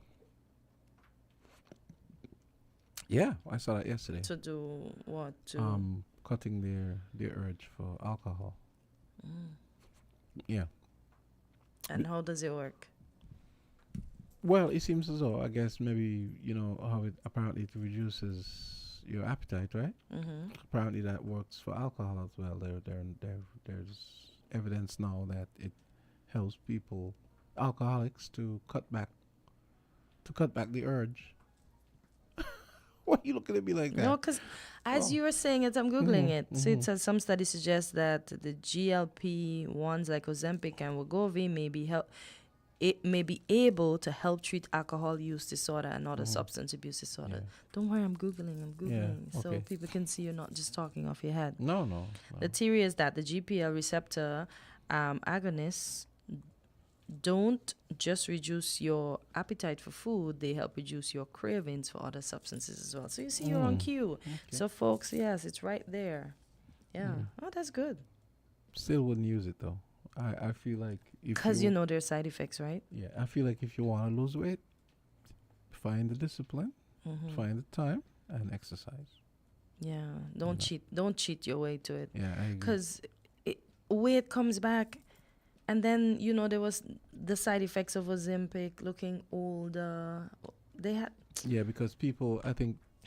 Yeah, I saw that yesterday. To do what? To Cutting their urge for alcohol. Yeah. And how does it work? Well, it seems as though, I guess maybe, how it apparently it reduces your appetite, right? Mm-hmm. Apparently that works for alcohol as well. There's evidence now that it helps alcoholics, to cut back the urge. Why are you looking at me like that? No, because as you were saying it, I'm Googling it. So it says some studies suggest that the GLP-1s like Ozempic and Wegovy may be able to help treat alcohol use disorder and other substance abuse disorder. Yeah. Don't worry, I'm Googling. Yeah, So okay. people can see you're not just talking off your head. No. The theory is that the GPL receptor agonists don't just reduce your appetite for food, they help reduce your cravings for other substances as well. So you see, you're on cue. Okay. So folks, yes, it's right there. Yeah. Oh, that's good. Still wouldn't use it though. I feel like Because you know their side effects, right? Yeah, I feel like if you want to lose weight, find the discipline, find the time, and exercise. Yeah. Don't cheat. Don't cheat your way to it. Yeah, I agree. Because weight comes back. And then, there was the side effects of Ozempic, looking older. They had... Yeah, because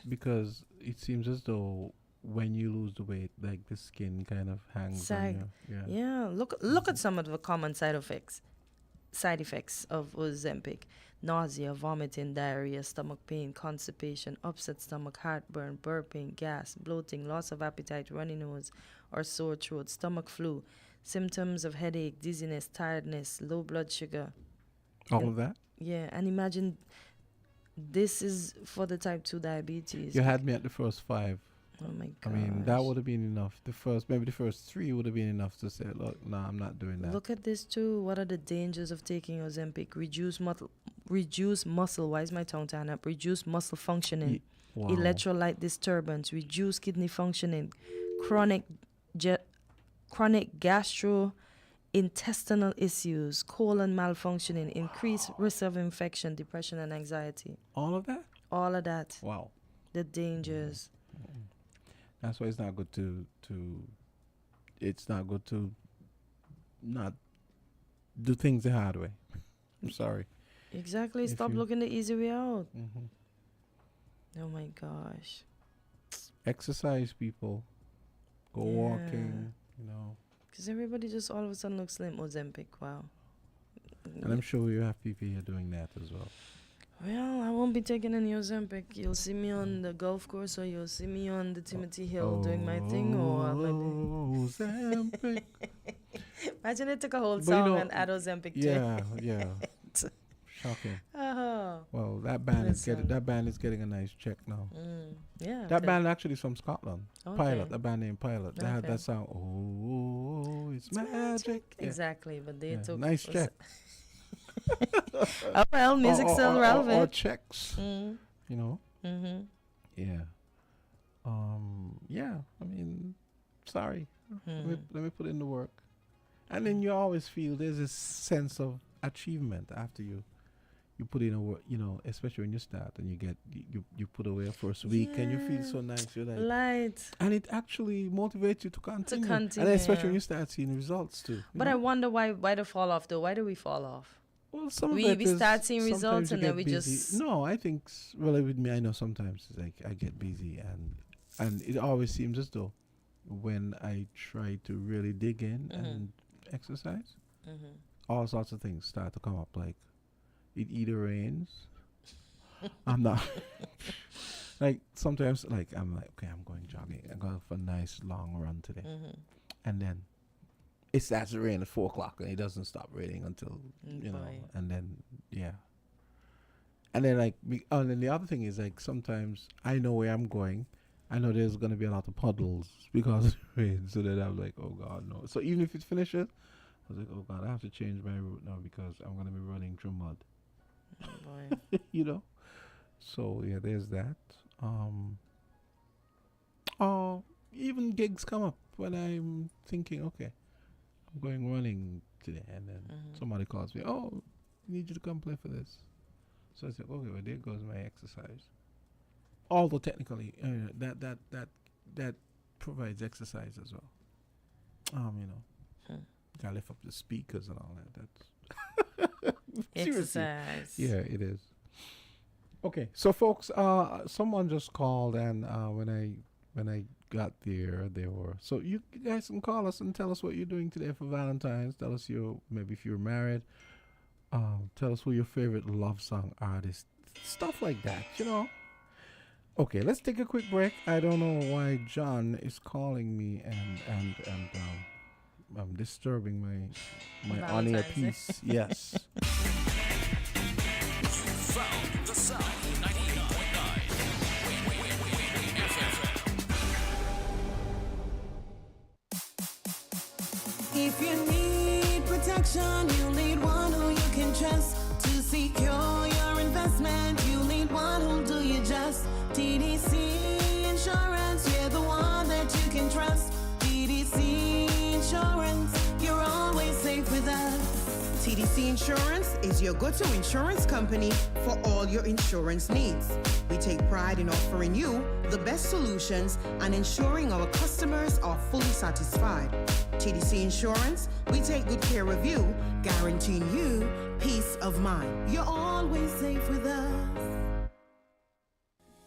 because it seems as though when you lose the weight, like the skin kind of hangs Sag. on you. Yeah, look at some of the common side effects of Ozempic: nausea, vomiting, diarrhea, stomach pain, constipation, upset stomach, heartburn, burping, gas, bloating, loss of appetite, runny nose or sore throat, stomach flu, symptoms of headache, dizziness, tiredness, low blood sugar. All of that? Yeah, and imagine this is for the type 2 diabetes. You had me at the first 5. Oh my I god. mean, that would have been enough. Maybe the first 3 would have been enough to say, look, no, I'm not doing that. Look at this too. What are the dangers of taking Ozempic? Reduce muscle. Why is my tongue tying up? Reduce muscle functioning. Wow. Electrolyte disturbance. Reduce kidney functioning. Chronic gastrointestinal issues. Colon malfunctioning. Increased risk of infection, depression, and anxiety. All of that? All of that. Wow. The dangers. That's why it's not good to not do things the hard way. I'm sorry. Exactly. If Stop you- looking the easy way out. Hmm. Oh my gosh. Exercise, people. Go Yeah. walking, you know. Because everybody just all of a sudden looks slim. Ozempic. Wow. And I'm sure you have people here doing that as well. Well, I won't be taking any Ozempic. You'll see me on the golf course, or you'll see me on the Timothy Hill doing my thing, or maybe. Ozempic. Imagine they took a whole But song and add Ozempic to it. Yeah. Shocking. Oh. Well, that band Listen. is getting a nice check now. Yeah. That band actually is from Scotland. Okay. Pilot, a band named Pilot. They had Okay. that song. Oh, it's magic. Yeah. Exactly, but they Yeah, took nice check. Oh well, music's still Or relevant. checks. Mm. You know. Mm-hmm. Yeah. Yeah. I mean, sorry. Let me put in the work, and then you always feel there's a sense of achievement after you put in a work. You know, especially when you start and you get you put away a first week and you feel so nice. You're like, Light. and it actually motivates you to continue. continue, And especially yeah. when you start seeing results too. you But know? I wonder why the fall off though. Why do we fall off? Well, some of We it is start seeing sometimes results you and then get we busy. just- No, I think well with me, I know sometimes it's like I get busy and it always seems as though when I try to really dig in and exercise, all sorts of things start to come up. Like it either rains. I'm not like sometimes like I'm like okay, I'm going jogging. I'm going for a nice long run today, and then it starts to rain at 4:00 and it doesn't stop raining until you know, Boy. and then and then like and then the other thing is like sometimes I know where I'm going. I know there's gonna be a lot of puddles because of the rain. So then I'm like, oh God, no. So even if it finishes, I was like, oh God, I have to change my route now because I'm gonna be running through mud. Oh boy. You know. So yeah, there's that. Oh, even gigs come up when I'm thinking, okay, I'm going running today, and then somebody calls me, oh, I need you to come play for this. So I said, okay, well there goes my exercise. Although technically, that provides exercise as well. You know, gotta lift up the speakers and all that. That's seriously. Exercise. Yeah, it is. Okay, so folks, someone just called, and when I got there, they were. So you guys can call us and tell us what you're doing today for Valentine's. Tell us maybe if you're married. Tell us who your favorite love song artist, stuff like that. You know. Okay, let's take a quick break. I don't know why John is calling me and disturbing my on-air Valentine's Day. piece. Yes. Found the sound 98.9. If you need protection, you need one who you can trust. To secure your investment, you need one who'll do you just. TDC Insurance, you're the one that you can trust. TDC Insurance, you're always safe with us. TDC Insurance is your go-to insurance company for all your insurance needs. We take pride in offering you the best solutions and ensuring our customers are fully satisfied. TDC Insurance, we take good care of you, guaranteeing you peace of mind. You're always safe with us.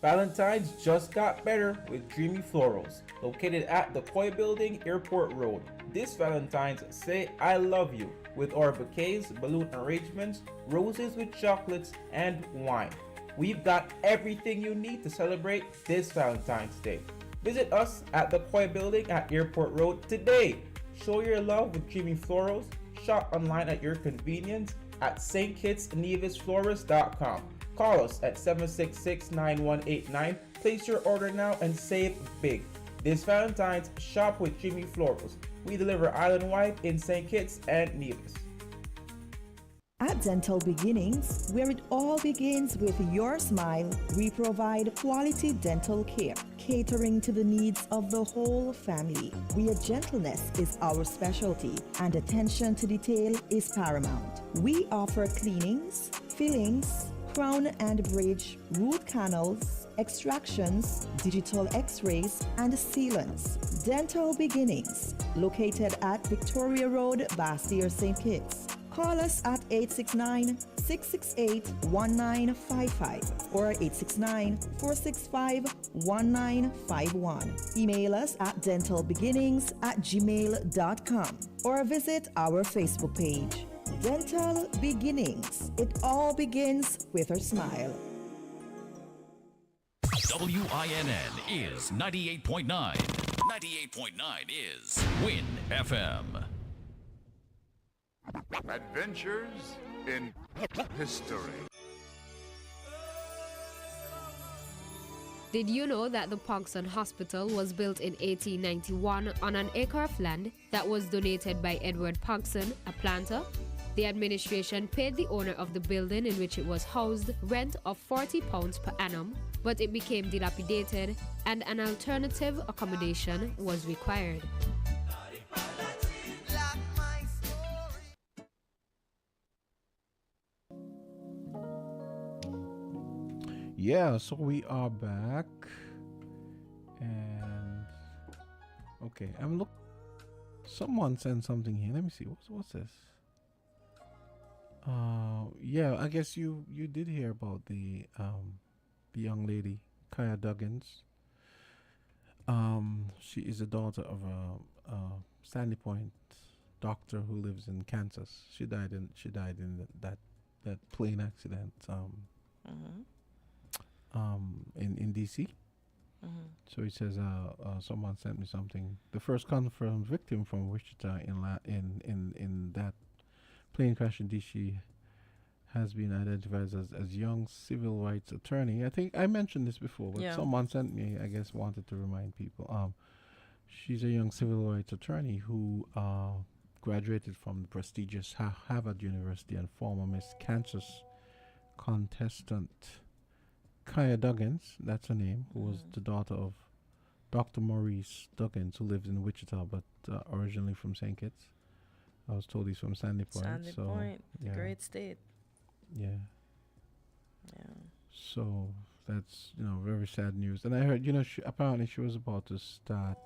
Valentine's just got better with Dreamy Florals, located at the Koi Building, Airport Road. This Valentine's, say I love you with our bouquets, balloon arrangements, roses with chocolates, and wine. We've got everything you need to celebrate this Valentine's Day. Visit us at the Koi Building at Airport Road today. Show your love with Dreamy Florals. Shop online at your convenience at stkitsnevisflorist.com. Call us at 766-9189 Place your order now and save big. This Valentine's, shop with Jimmy Florals. We deliver island-wide in St. Kitts and Nevis. At Dental Beginnings, where it all begins with your smile, we provide quality dental care, catering to the needs of the whole family. Where gentleness is our specialty and attention to detail is paramount. We offer cleanings, fillings, crown and bridge, root canals, extractions, digital x-rays, and sealants. Dental Beginnings, located at Victoria Road, Bastyr, St. Kitts. Call us at 869-668-1955 or 869-465-1951. Email us at dentalbeginnings@gmail.com or visit our Facebook page. Dental Beginnings. It all begins with a smile. WINN is 98.9. 98.9 is Win FM. Adventures in history. Did you know that the Pogson Hospital was built in 1891 on an acre of land that was donated by Edward Pogson, a planter? The administration paid the owner of the building in which it was housed rent of £40 per annum, but it became dilapidated and an alternative accommodation was required. Yeah, so we are back, and okay, someone sent something here. Let me see. What's this? Yeah, I guess you did hear about the young lady Kaya Duggins. She is a daughter of a Sandy Point doctor who lives in Kansas. She died in that plane accident. In DC. So he says someone sent me something. The first confirmed victim from Wichita in that plane crash in DC has been identified as young civil rights attorney. I think I mentioned this before, but someone sent me, I guess, wanted to remind people. She's a young civil rights attorney who graduated from the prestigious Harvard University and former Miss Kansas contestant Kaya Duggins, that's her name, who was the daughter of Dr. Maurice Duggins, who lives in Wichita, but originally from St. Kitts. I was told he's from Sandy Point. Sandy Point, the great state. Yeah. So that's very sad news. And I heard apparently she was about to start.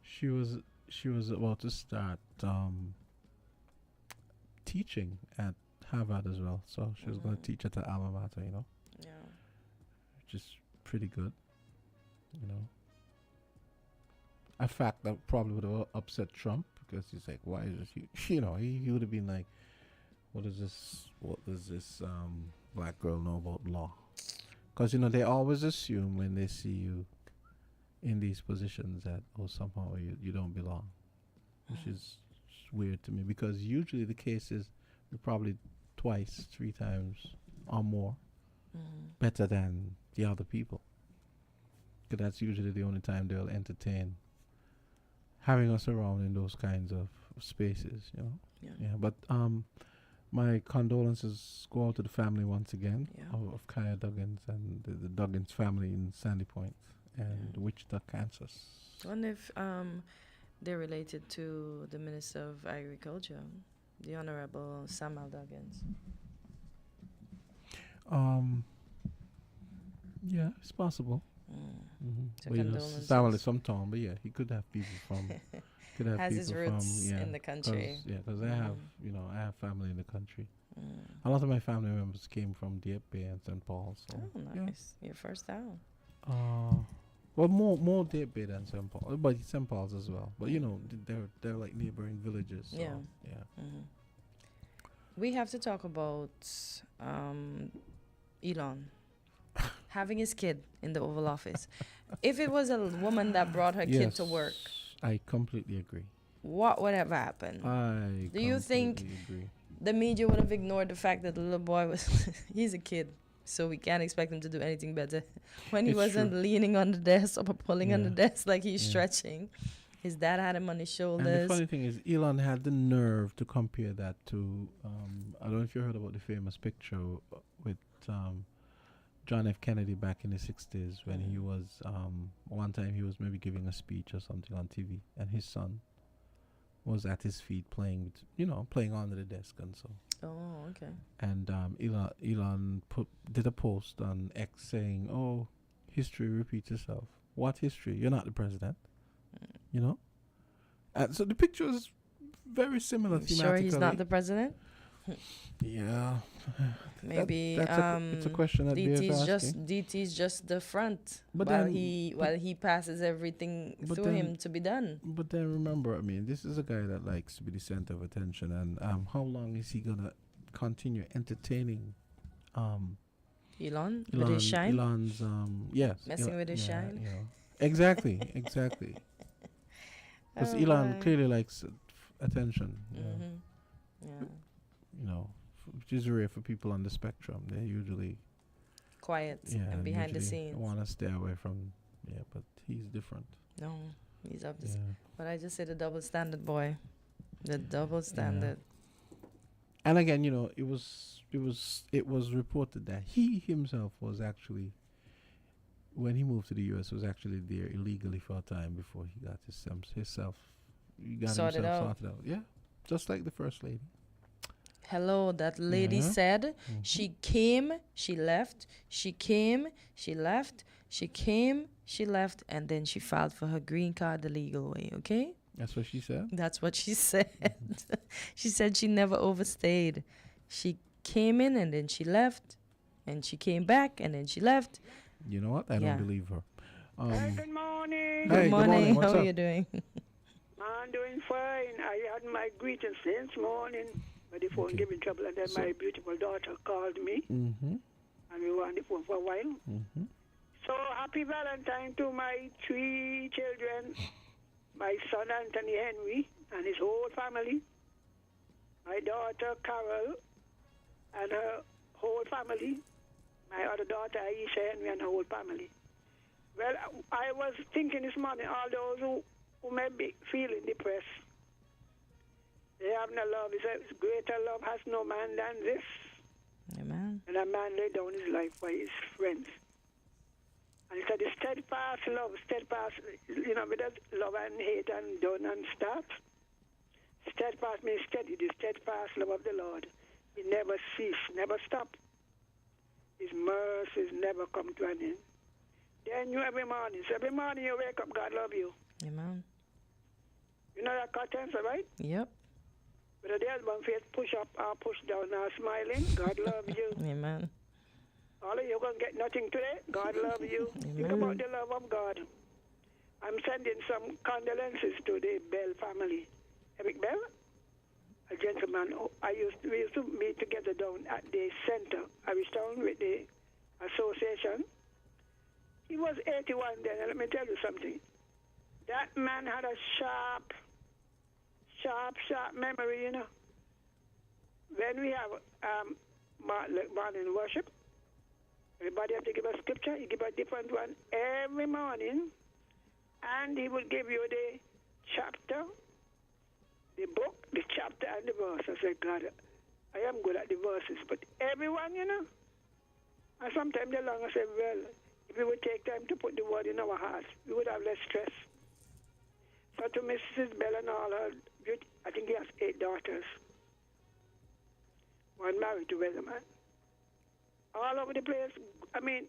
She was about to start teaching at Harvard as well, so she was going to teach at the alma mater, which is pretty good, a fact that probably would have upset Trump, because he's like, why is this? He would have been like, what does this black girl know about law? Because they always assume when they see you in these positions that somehow you don't belong, which is weird to me, because usually the case is you're probably twice, 3 times or more better than the other people, because that's usually the only time they'll entertain having us around in those kinds of spaces, but my condolences go out to the family once again of Kaya Duggins and the Duggins family in Sandy Point and Wichita, Kansas. I wonder if they're related to the Minister of Agriculture, the Honorable Samuel Duggins. Yeah, it's possible. So well, Samuel is from town, but he could have people from. Has his roots in the country. Because I have, I have family in the country. A lot of my family members came from Dieppe Bay and St. Paul. So nice. You're first down. Well, more Dieppe Bay than St. Paul, but St. Paul's as well. But they're like neighboring villages. So We have to talk about Elon having his kid in the Oval Office. If it was a woman that brought her kid to work, I completely agree. What would have happened? Do you think the media would have ignored the fact that the little boy was he's a kid, So we can't expect him to do anything better. When he It's wasn't true. leaning on the desk or pulling on the Yeah. desk like he's Yeah. stretching, his dad had him on his And the shoulders. funny thing is, Elon had the nerve to compare that to, I don't know if you heard about the famous picture with John F. Kennedy back in the 60s when he was, one time he was maybe giving a speech or something on TV, and his son was at his feet playing, playing under the desk and so. Oh, okay. And Elon did a post on X saying, "Oh, history repeats itself. What history? You're not the president." You know? And so the picture is very similar thematically. Sure he's not the president? Yeah. Maybe it's a question that DT's just the front But while then- he passes everything but through then- him to be done. But then remember, I mean, this is a guy that likes to be the center of attention, and how long is he gonna continue entertaining Elon with his shine? Elon's yes. Messing with his shine? You know. Exactly. Because Oh, Elon boy. clearly likes attention. Yeah. You know, which is rare for people on the spectrum. They're usually Quiet and behind the scenes. Want to stay away from. Yeah, but he's different. No, he's up this. Yeah. But I just say the double standard, boy. The double standard. And again, it was reported that he himself was actually, when he moved to the U.S., was actually there illegally for a time before he got himself Sorted out. sorted out. Yeah, just like the first lady. Hello, that lady Yeah. said she came, she left, she came, she left, she came, she left, and then she filed for her green card the legal way, okay? That's what she said. That's what she said. She said she never overstayed. She came in and then she left, and she came back and then she left. You know what? I Yeah. don't believe her. Good morning. Hey, Good morning. What's How up? are you doing? I'm doing fine. I had my greetings this morning, but the phone Okay. gave me trouble, and then my beautiful daughter called me, Mm-hmm. and we were on the phone for a while. Mm-hmm. So happy Valentine to my 3 children, my son Anthony Henry and his whole family, my daughter Carol and her whole family, my other daughter Aisha Henry and her whole family. Well, I was thinking this morning, all those who may be feeling depressed, they have no love. He says, greater love has no man than this. Amen. And a man laid down his life for his friends. And he said, the steadfast love, without love and hate and done and start. Steadfast means steady, the steadfast love of the Lord. He never cease, never stop. His mercies never come to an end. Then you every morning. So every morning you wake up, God love you. Amen. You know that curtain, right? Yep. But the husband face push up or push down or smiling, God love you. Amen. All of you going to get nothing today. God love you. Think about the love of God. I'm sending some condolences to the Bell family. Eric Bell, a gentleman we used to meet together down at the center. I was down with the association. He was 81 then, and let me tell you something. That man had a sharp memory, you know. When we have morning worship, everybody have to give a scripture. He give a different one every morning, and he will give you the chapter, the book, the chapter, and the verse. I said, God, I am good at the verses, but everyone, you know. And sometimes the longer say, well, if we would take time to put the word in our hearts, we would have less stress. So to Mrs. Bell and all her, I think he has 8 daughters. One married to Weatherman. All over the place. I mean,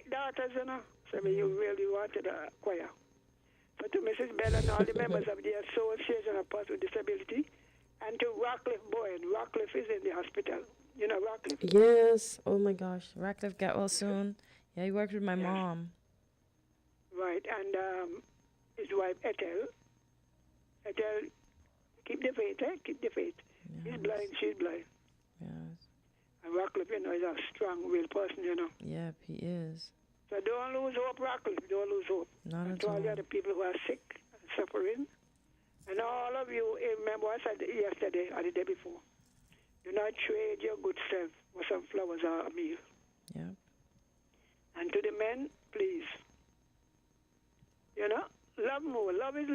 8 daughters, you know. So you really wanted a choir. So to Mrs. Bell and all the members of the Association of Persons with Disability, and to Rockcliffe Boyd. Rockcliffe is in the hospital. You know Rockcliffe? Yes. Oh my gosh. Ratcliffe got well soon. Yeah, he worked with my mom. Right, and his wife Ethel. Ethel, keep the faith, eh? Keep the faith. Yes. He's blind, she's blind. Yes. And Rockcliffe, you know, is a strong-willed person, you know. Yep, he is. So don't lose hope, Rockcliffe. Don't lose hope. Not And at to all all. the other people who are sick and suffering. And all of you, remember what I said yesterday or the day before. Do not trade your good self for some flowers or a meal. Yeah. And to the men, please, love more. Love is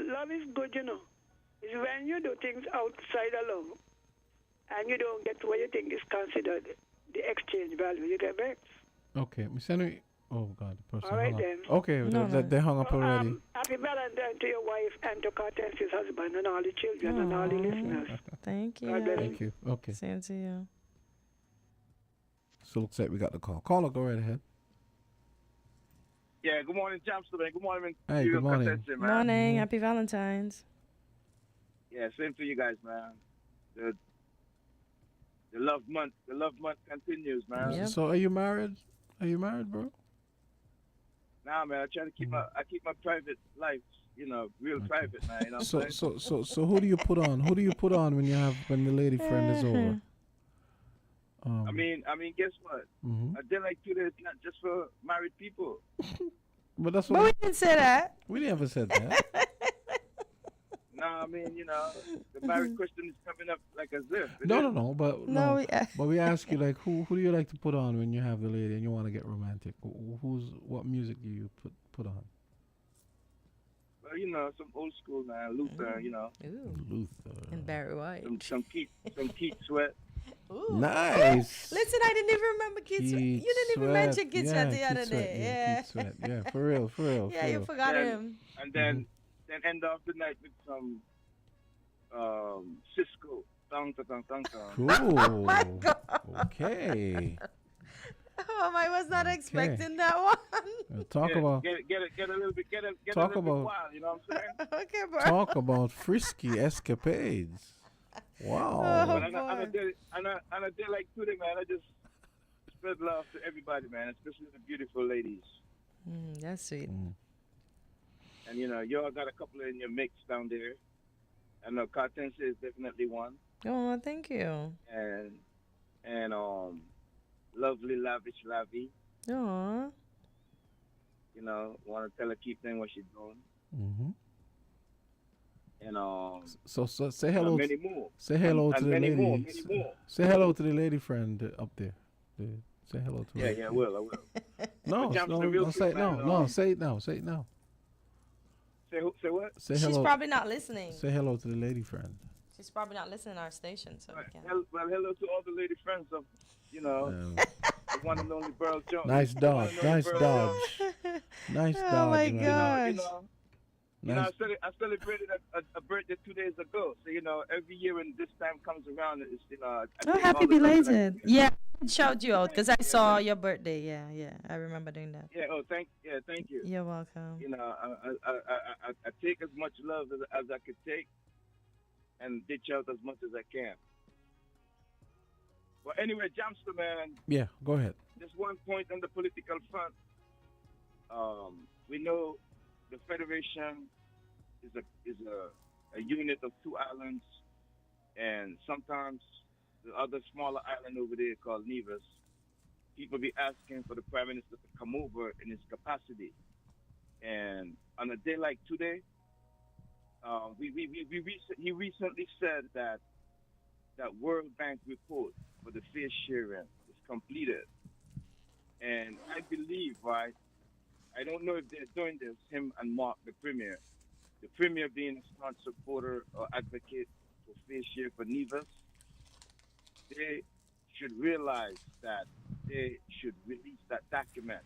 good, It's when you do things outside of love and you don't get what you think is considered the exchange value. You get vexed. Okay, Miss Henry. Oh God, the person. All right hung up. then. Okay, they hung up already. Happy Valentine to your wife and to Cartence's husband and all the children and all the listeners. Thank you. God bless Thank you. Okay. Same to you. So looks like we got the call. Caller, go right ahead. Yeah, good morning, Jamster, man. Good morning, man. Hey, good morning. Man. Morning. Happy Valentine's. Yeah, same to you guys, man. The love month continues, man. Yep. So are you married? Are you married, bro? Nah, man. I try to keep my private life, real private, man. You know what I'm saying? So who do you put on? Who do you put on when the lady friend is over? I mean, guess what? Mhm. A day like today is not just for married people. But that's But what we didn't say that. we never said that. Nah, I mean, the married question is coming up like as if. No. But No, but we ask you like who do you like to put on when you have the lady and you want to get romantic? What music do you put on? Well, some old school, man. Luther, Ooh. Luther. And Barry White. some Keith Sweat. Ooh. Nice. Listen, I didn't even remember Keith Sweat. You didn't even mention Keith Sweat the other day. Yeah. Keith Sweat. Yeah, for real. Yeah, you forgot him. And then end off the night with some Cisco. Dun, dun, dun, dun, dun. Cool. Oh my God. Okay. I was not expecting that one. Talk about Get a little bit Talk bit about- wild, you know what I'm saying? Okay, bro. talk about frisky escapades. Wow. Oh, But on a day like today, man, I just spread love to everybody, man, especially the beautiful ladies. That's sweet. And you all got a couple in your mix down there. I know Cartense is definitely one. Oh, thank you. And lovely lavish Lavi. Aw. Want to tell her keep doing what she's doing. Mm-hmm. And So say hello. many more. Say hello And to the many lady. more, many more. Say hello to the lady friend up there. Say hello to her. Yeah, I will. No, But Johnson, no, real no, quick, say it man, now. No, say it now. Say it now. Say what? Say She's hello. probably not listening. Say hello to the lady friend. She's probably not listening to our station, so we can. Well, hello to all the lady friends of, the one and only Burl Jones. Nice dodge. Nice dodge. Nice Oh dodge. my man. gosh. Nice. I celebrated a birthday 2 days ago. So, every year when this time comes around, it's, I Oh, take happy all the love that I belated. can get. Yeah, I shout you out because I saw your birthday. Yeah. I remember doing that. Yeah, thank you. You're welcome. I take as much love as I could take and ditch out as much as I can. Well, anyway, Jamster, man, Yeah, go ahead. just one point on the political front. We know the Federation is a unit of two islands, and sometimes the other smaller island over there called Nevis, people be asking for the Prime Minister to come over in his capacity. And on a day like today, he recently said that World Bank report for the fair sharing is completed. And I believe, right, I don't know if they're doing this, him and Mark, the Premier being a strong supporter or advocate for fair share for Nevis, they should realize that they should release that document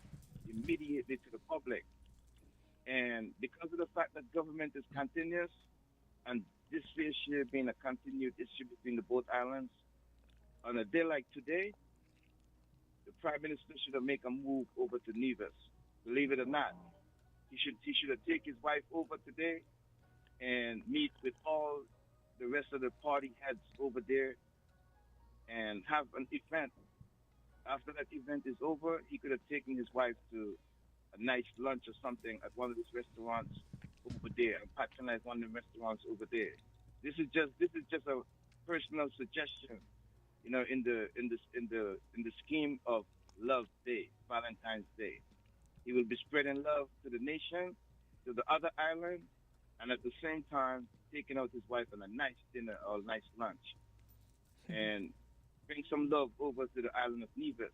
immediately to the public. And because of the fact that government is continuous and this fair share being a continued issue between the both islands, on a day like today, the Prime Minister should have made a move over to Nevis. Believe it or not, he should have taken his wife over today and meet with all the rest of the party heads over there and have an event. After that event is over, he could have taken his wife to a nice lunch or something at one of these restaurants over there and patronize one of the restaurants over there. This is just a personal suggestion, in the scheme of Love Day, Valentine's Day. He will be spreading love to the nation, to the other island, and at the same time taking out his wife on a nice dinner or a nice lunch, and bring some love over to the island of Nevis.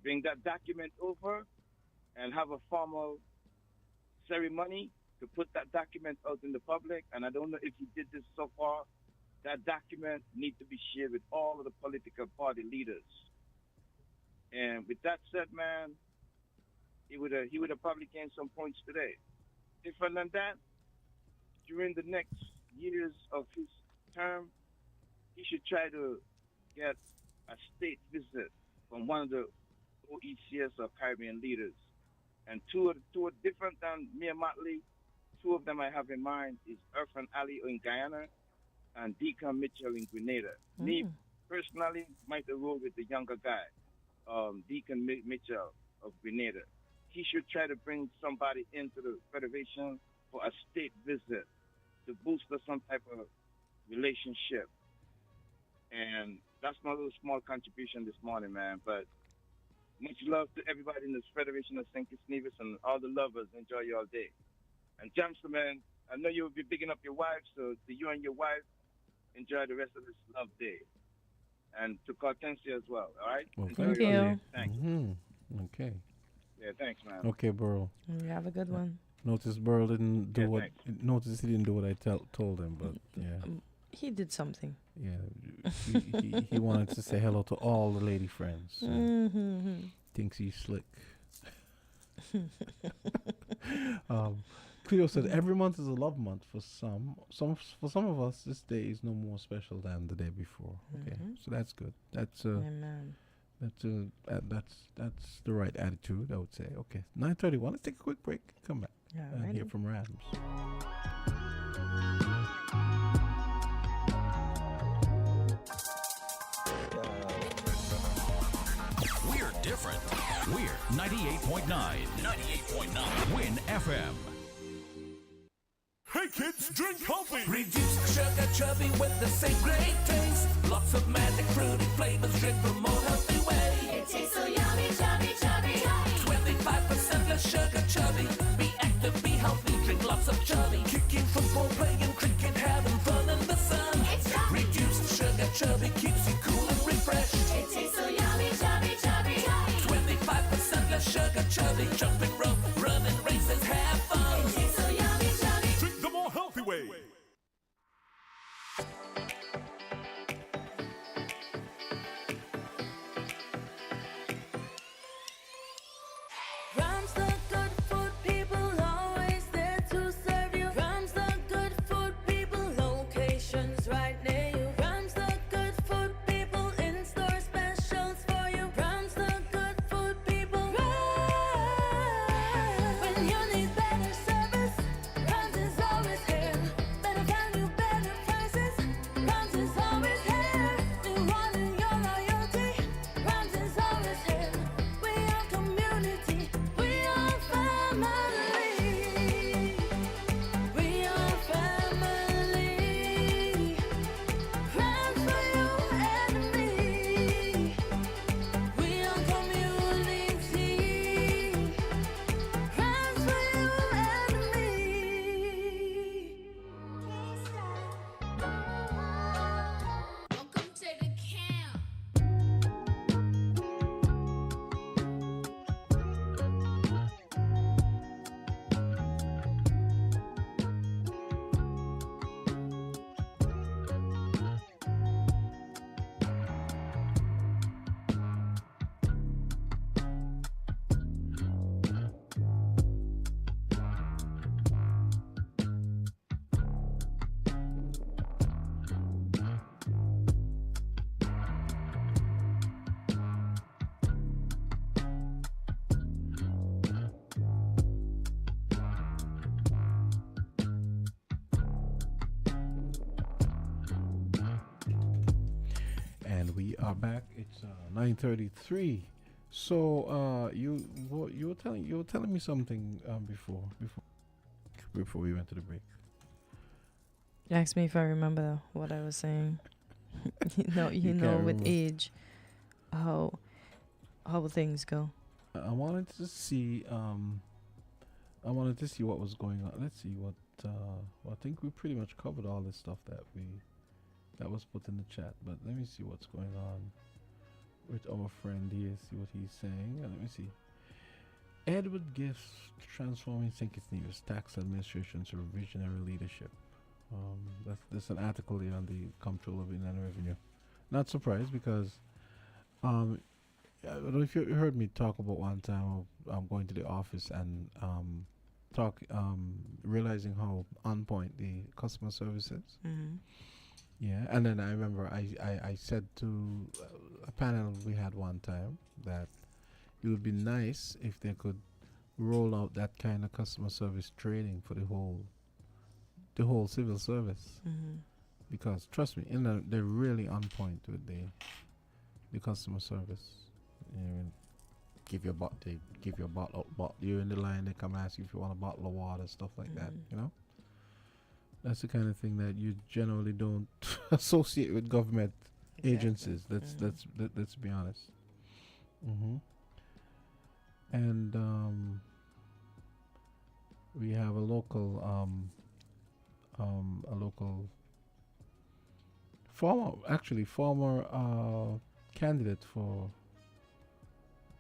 bring that document over and have a formal ceremony to put that document out in the public. And I don't know if he did this so far. That document needs to be shared with all of the political party leaders. And with that said, man, he would have probably gained some points today. Different than that, during the next years of his term, he should try to get a state visit from one of the OECS or Caribbean leaders. And two are different than Mia Motley. Two of them I have in mind is Irfan Ali in Guyana and Deacon Mitchell in Grenada. Me, personally, might roll with the younger guy, Deacon Mitchell of Grenada. He should try to bring somebody into the Federation for a state visit to boost some type of relationship. And that's my little small contribution this morning, man. But much love to everybody in this Federation of St. Kitts Nevis and all the lovers. Enjoy your day. And Jamster, man, I know you'll be bigging up your wife, so to you and your wife, enjoy the rest of this love day. And to Cortensia as well, all right? Well, thank you. Thanks. Okay. Yeah, thanks, man. Okay, Burl. You have a good one. Notice Burl didn't do what. Thanks. Notice he didn't do what I told him, but yeah. He did something. Yeah, he wanted to say hello to all the lady friends. So thinks he's slick. Cleo said every month is a love month for some. For some of us, this day is no more special than the day before. Okay, so that's good. That's Amen. That's the right attitude, I would say. Okay, 9:31. Let's take a quick break. Come back and hear from Rams. We're different. We're 98.9. 98.9. Win FM. Hey kids, drink healthy! Reduce sugar chubby with the same great taste. Lots of magic fruity flavors, drink the more healthy way. It tastes so yummy, chubby, chubby. 25% less sugar chubby. Be active, be healthy, drink lots of chubby. Kicking football, playing cricket, having fun in the sun. It's chubby. Reduced sugar chubby keeps you cool and refreshed. It tastes so yummy, chubby, chubby. 25% less sugar chubby. Jumping rope, running races, have fun. It tastes so yummy, chubby. Drink the more healthy way. Rams the good food people, always there to serve you. Rams the good food people, locations right near you. Rams the good food people, in-store specials for you. Rams the good food people. When you need better service, Rams is always here. Better value, better prices, Rams is always here. We want your loyalty, Rams is always here. We are community, we are family. We are family. Rams for you and me. We are community. Rams for you and me. Welcome to the camp. And we are back. It's 9:33. So you were telling me something before we went to the break. You asked me if I remember what I was saying. you know, with remember. age, how things go. I wanted to see what was going on. Let's see what I think we pretty much covered all this stuff that was put in the chat, but let me see what's going on with our friend here, see what he's saying. Let me see. Edward Gifts transforming St. Kitts News tax administration to visionary leadership. That's an article here on the Comptroller of Inland Revenue. Not surprised because I don't know if you heard me talk about one time of going to the office and realizing how on point the customer service is. Mm-hmm. Yeah, and then I remember I said to a panel we had one time that it would be nice if they could roll out that kind of customer service training for the whole civil service. Mm-hmm. Because trust me, they're really on point with the customer service. You know, they give you a bottle. You're in the line, they come ask you if you want a bottle of water, stuff like that. You know, that's the kind of thing that you generally don't associate with government agencies. Let's be honest. Mm-hmm. And we have a local former candidate for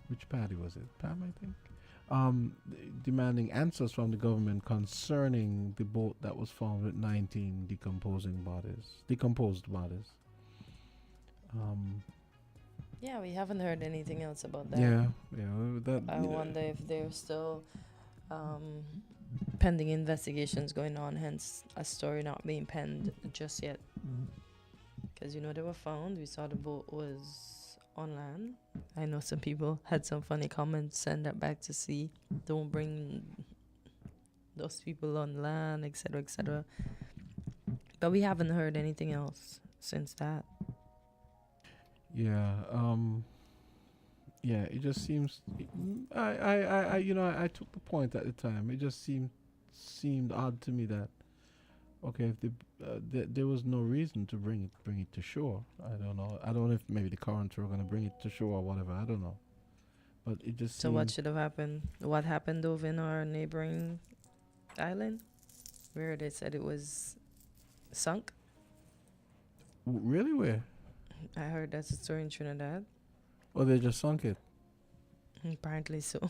which party was it? PAM, I think. Demanding answers from the government concerning the boat that was found with 19 decomposed bodies. Yeah, we haven't heard anything else about that. Yeah. I wonder if there's still pending investigations going on, hence a story not being penned just yet. Because they were found. We saw the boat was on land. I know some people had some funny comments, send that back to sea. Don't bring those people on land, etc., etc. But we haven't heard anything else since that. Yeah. It just seems. I took the point at the time. It just seemed odd to me that, okay, if there was no reason to bring it to shore. I don't know. I don't know if maybe the currents were going to bring it to shore or whatever. I don't know. But it just. So what should have happened? What happened over in our neighboring island, where they said it was sunk? Really? Where? I heard that's a story in Trinidad. Oh, they just sunk it. Apparently so.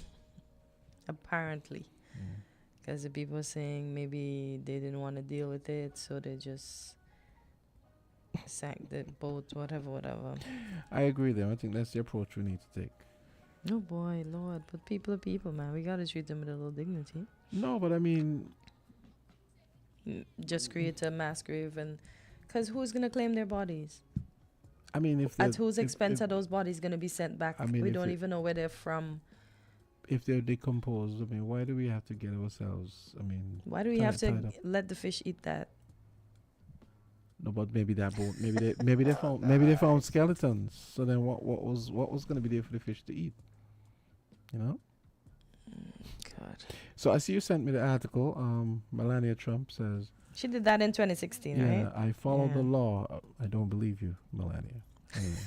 Apparently. Because the people were saying maybe they didn't want to deal with it, so they just sank the boat, whatever. I agree with them. I think that's the approach we need to take. Oh boy, Lord. But people are people, man. We got to treat them with a little dignity. No, but I mean... Just create a mass grave and... Because who's going to claim their bodies? I mean, at whose expense are those bodies going to be sent back? I mean, we don't even know where they're from. If they're decomposed, I mean, why do we have to get ourselves? I mean, why do we have to let the fish eat that? No, but maybe that boat. Maybe they found skeletons. So then, what was going to be there for the fish to eat? You know. God. So I see you sent me the article. Melania Trump says. She did that in 2016, right? Yeah, I follow the law. I don't believe you, Melania. Anyway.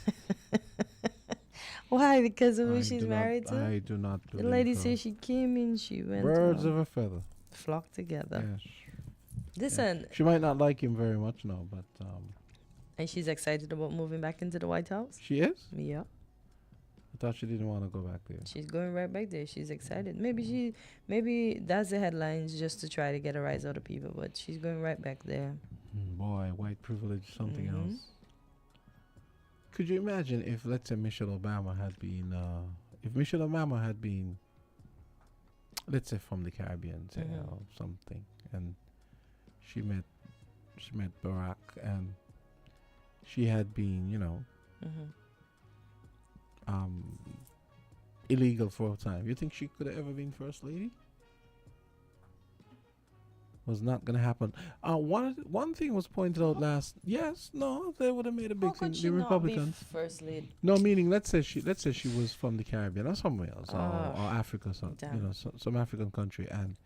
Why? Because of who she's married to? I do not believe the lady says she came in, she went. Birds of a feather. Flock together. Yes. Listen. Yeah. She might not like him very much now, but. And she's excited about moving back into the White House? She is? Yeah. I thought she didn't want to go back there. She's going right back there. She's excited. Maybe that's the headlines just to try to get a rise out of people, but she's going right back there. Boy, white privilege, something else. Could you imagine if, let's say, Michelle Obama had been, let's say, from the Caribbean, say, or something, and she met Barack, and she had been, illegal for a time. You think she could have ever been First Lady? Was not going to happen. One thing was pointed out last. Yes, no, they would have made a big thing. The Republicans. Not be First Lady? No, meaning let's say she was from the Caribbean or somewhere else, or Africa, some African country, and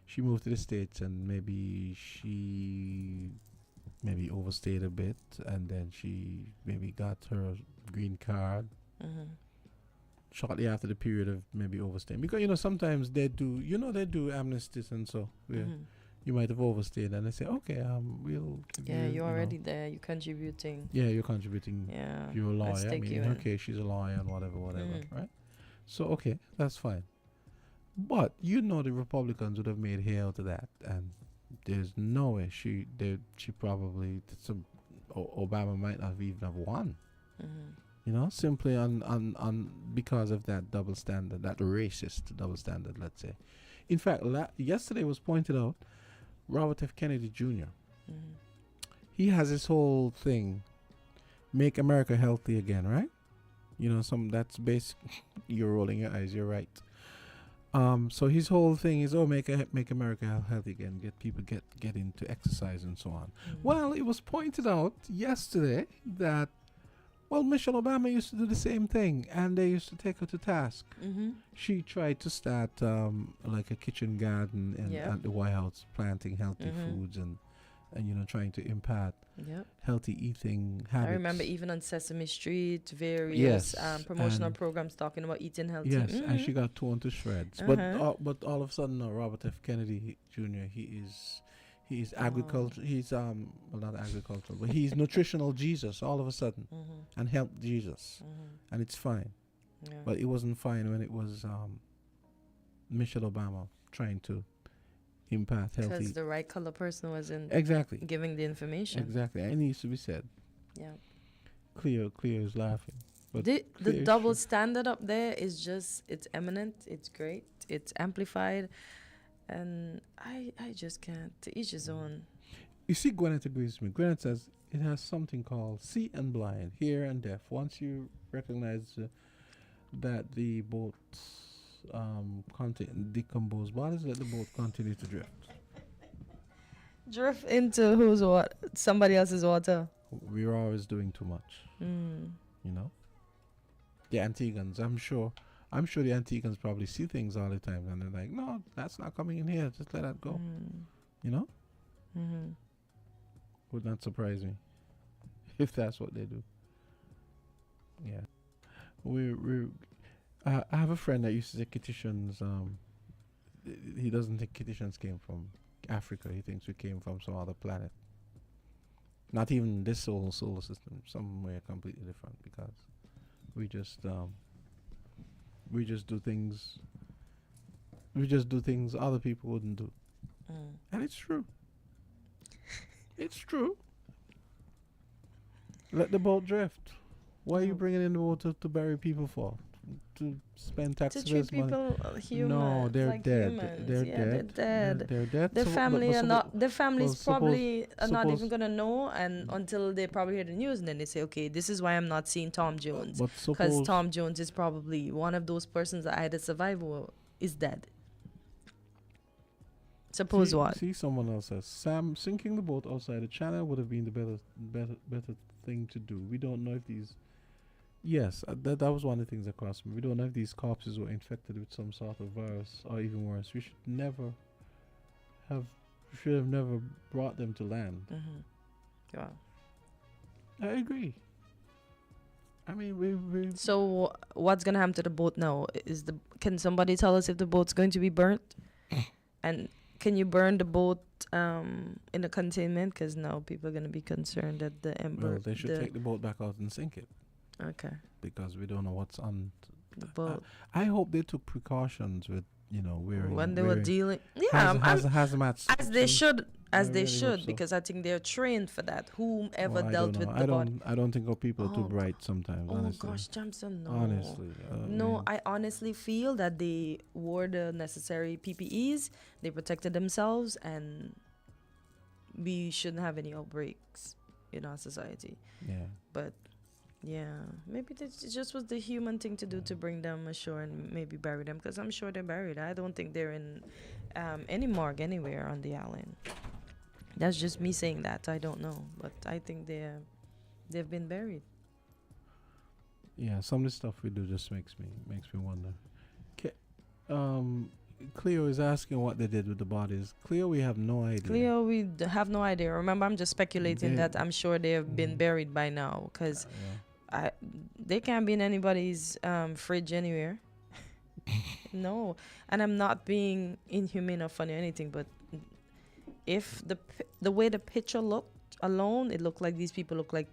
she moved to the States, and maybe she overstayed a bit, and then she maybe got her green card. Shortly after the period of maybe overstaying, because sometimes they do amnesties and so you might have overstayed, and they say, okay, we'll give Yeah, you, you're know, already there. You're contributing. yeah, you're contributing. Yeah, You're a let's lawyer. I take mean, you in her in. case, she's a lawyer and whatever, Mhm. right? So, okay, that's fine. But you know, the Republicans would have made hay out of that, and there's no way she probably Obama might not even have won. Mhm. You know, simply on because of that double standard, that racist double standard, let's say. In fact, yesterday was pointed out, Robert F. Kennedy Jr. Mhm. He has this whole thing, make America healthy again, right? You know, that's basic. You're rolling your eyes. You're right. So his whole thing is, make America healthy again, get people get into exercise and so on. Well, it was pointed out yesterday that, well, Michelle Obama used to do the same thing, and they used to take her to task. Mhm. She tried to start like a kitchen garden at the White House, planting healthy foods and trying to impart Yep. healthy eating habits. I remember even on Sesame Street, various Yes, promotional and programs talking about eating healthy. Yes, and she Mhm. got torn to shreds. Uh-huh. But all of a sudden, Robert F. Kennedy Jr. He is agriculture. He's well, not agricultural, but he's nutritional Jesus. All of a sudden, and health Jesus, and it's fine. Yeah. But it wasn't fine when it was Michelle Obama trying to impart healthy. Because the right color person wasn't Exactly giving the information. Exactly. It needs to be said. Yeah. Clear is laughing. But The Cleo is double standard up there is just, it's eminent, it's great, it's amplified, and I just can't. To each his own. You see, Gwyneth agrees with me. Gwyneth says it has something called see and blind, hear and deaf. Once you recognize that the boat's decomposed bodies, let the boat continue to drift. Drift into whose what? Somebody else's water. We're always doing too much. You know? The Antiguans, I'm sure the Antiguans probably see things all the time, and they're like, no, that's not coming in here. Just let that go. You know? Mm-hmm. Would not surprise me if that's what they do. Yeah. I have a friend that used to say Kititians. He doesn't think Kititians came from Africa. He thinks we came from some other planet. Not even this solar system. Somewhere completely different, because we just do things. We just do things other people wouldn't do, and it's true. It's true. Let the boat drift. Why are you bringing in the water to bury people for? To spend taxpayers' money? To treat people human. No, they're like dead. Humans. They're yeah, dead. They're dead. They're dead. Their So- family but are suppo- not. Their families well, probably are not suppose- even gonna know, and until they probably hear the news, and then they say, "Okay, this is why I'm not seeing Tom Jones, But because suppose- Tom Jones is probably one of those persons that either survive or is dead." Suppose see, what? See, someone else says Sam sinking the boat outside the channel would have been the better thing to do. We don't know if these. Yes, that was one of the things that crossed me. We don't know if these corpses were infected with some sort of virus, or even worse. We should have never brought them to land. Yeah. I agree. I mean, we. So what's gonna happen to the boat now? Can somebody tell us if the boat's going to be burnt? And can you burn the boat in a containment? Because now people are gonna be concerned that the ember. Well, they should take the boat back out and sink it. Okay. Because we don't know what's on the boat. I hope they took precautions with, wearing when they were dealing. Yeah, hazmat as they should, I really hope so. because I think they're trained for that. Whomever Well, I dealt don't with know. the body. I don't think our people are too Oh, bright sometimes. Oh honestly. gosh, Johnson, no. Honestly, no, I honestly feel that they wore the necessary PPEs. They protected themselves, and we shouldn't have any outbreaks in our society. Yeah. But yeah, maybe it just was the human thing to do, to bring them ashore and maybe bury them, because I'm sure they're buried. I don't think they're in any morgue anywhere on the island. That's just me saying that. I don't know, but I think they've been buried. Yeah, some of the stuff we do just makes me wonder. Cleo is asking what they did with the bodies. Cleo, we have no idea. Cleo, we have no idea. Remember, I'm just speculating They- that I'm sure they have been buried by now, because they can't be in anybody's fridge anywhere. No, and I'm not being inhumane or funny or anything, but if the way the picture looked alone, it looked like these people look like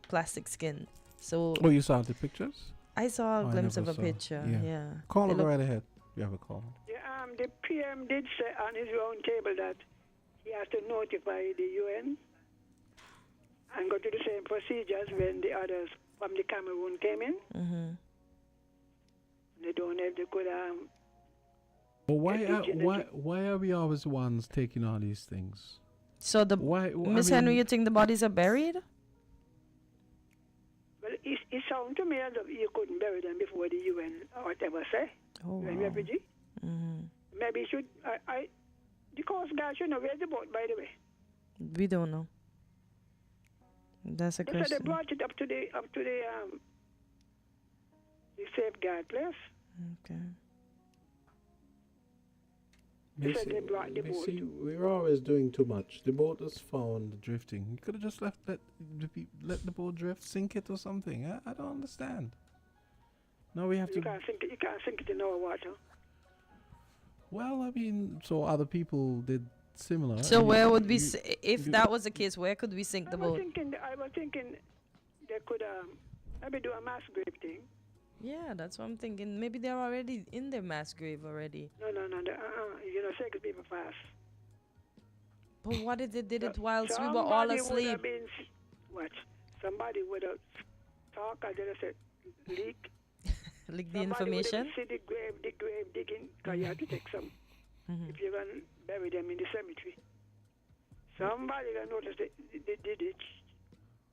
plastic skin. So Oh, you saw the pictures? I saw a Oh, I glimpse never of a saw. picture. Yeah. Call They her look- right ahead. You have a call. Yeah, the PM did say on his round table that he has to notify the UN and go to the same procedures when the others from the Cameroon came in. Mm-hmm. They don't know if they could But why are we always the ones taking all these things? So the Miss Henry, you think the bodies are buried? Well, it sounds to me as if you couldn't bury them before the UN or whatever say. UN refugee. Mm-hmm. Maybe you should. The Coast Guard should know where's the boat, by the way. We don't know. That's a They said question. they brought it up to the safeguard place. Okay. They said they brought the boat. See, we're always doing too much. The boat is found drifting. You could have just let the boat drift, sink it or something. I don't understand. No, we have You to. can't sink it in our water. Well, I mean, so other people did similar. So I mean, where would we, you- if you- that was the case, where could we sink the boat? I was thinking they could maybe do a mass grave thing. Yeah, that's what I'm thinking. Maybe they're already in their mass grave already. No. You know, sacred people fast. But what if they did it whilst we were all Somebody would asleep? have been, somebody would have talked and then said, leak. Leak the Somebody would have information? see the grave digging, because you have to take some. If you're going to bury them in the cemetery. Somebody will notice they did it.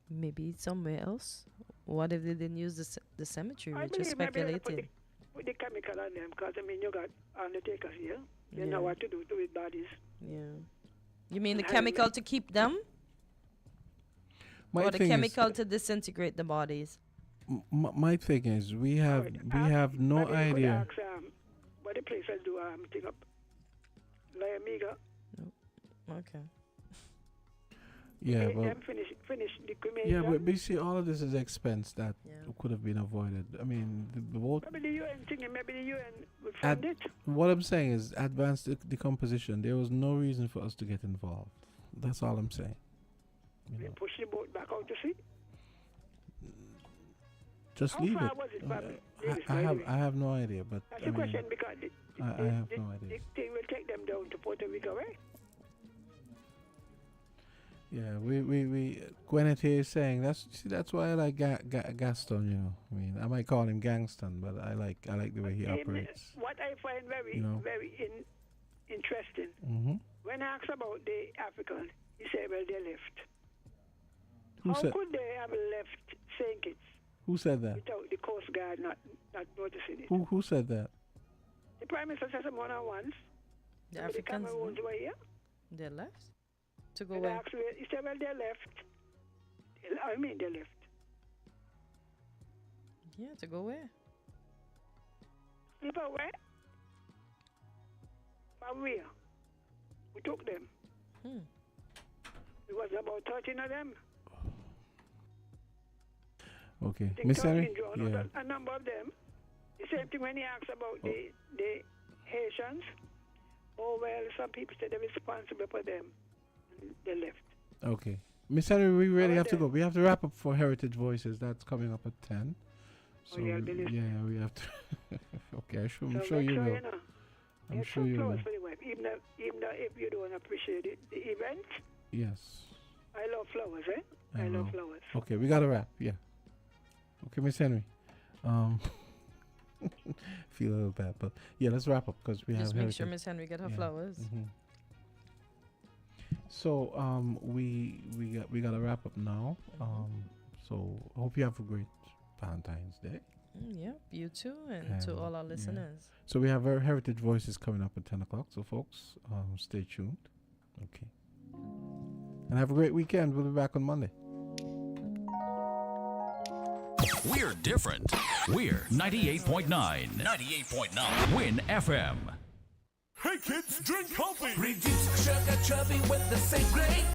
Maybe somewhere else. What if they didn't use the cemetery? I We're just believe maybe they speculating. put the chemical on them, because, I mean, you got undertakers here. They Yeah. know what to do with bodies. Yeah. You mean the And chemical to keep them? My Or the thing is- chemical to disintegrate the bodies? My thing is, we have no Maybe you could idea. ask, what the place will do, thing up. La Amiga. Okay. Yeah, Them but finish the cremation. yeah, but you see, all of this is expense that could have been avoided. I mean, the boat. Maybe the UN thing, maybe the UN will fund it. What I'm saying is, advanced decomposition. There was no reason for us to get involved. That's all I'm saying. They push the boat back out to sea. Just How leave far it. was it from Davis, I by the have way? I have no idea, but That's I the mean, question, because I have no idea. the thing will take them down to Puerto Rico, right? Yeah, we Gwyneth here is saying that's why I like Gaston. You know, I mean, I might call him Gangston, but I like the way he operates. What I find very interesting, Mm-hmm. when I asked about the African, he said, well, they left. Who How said could they have left St. Kitts Who said that? without the Coast Guard not noticing it? Who said that? The Prime Minister said some one-on-ones. The The Africans, Cameroons were here. they left? To go And where? I asked, he said, well, they left. I mean, they left. Yeah, to go where? Sleep away? From where? We took them. It was about 13 of them. Okay, I think Miss 13 Henry. drowned. Yeah. A number of them. The same thing when he asked about the Haitians. Oh, well, some people said they're responsible for them. And they left. Okay, Miss Henry, we really Alright have to then. go. We have to wrap up for Heritage Voices. That's coming up at 10. So yeah, I'll be listening. we have to. Okay, I'm So sure make you sure will. you know. I'm Get sure some you will. flowers for the wife. Even though if you don't appreciate it, the event, Yes. I love flowers, eh? I love know. flowers. Okay, we gotta wrap. Yeah. Okay, Miss Henry. Feel a little bad, but yeah, let's wrap up because we Just have. make sure Heritage. Miss Henry get her Yeah. flowers. Mhm. So we gotta wrap up now. So I hope you have a great Valentine's Day. Yeah, you too, and to all our yeah. listeners. So we have our Heritage Voices coming up at 10 o'clock. So folks, stay tuned. Okay. And have a great weekend. We'll be back on Monday. We're different. We're 98.9. 98.9. Win FM. Hey kids, drink healthy. Reduce sugar chubby with the same grain.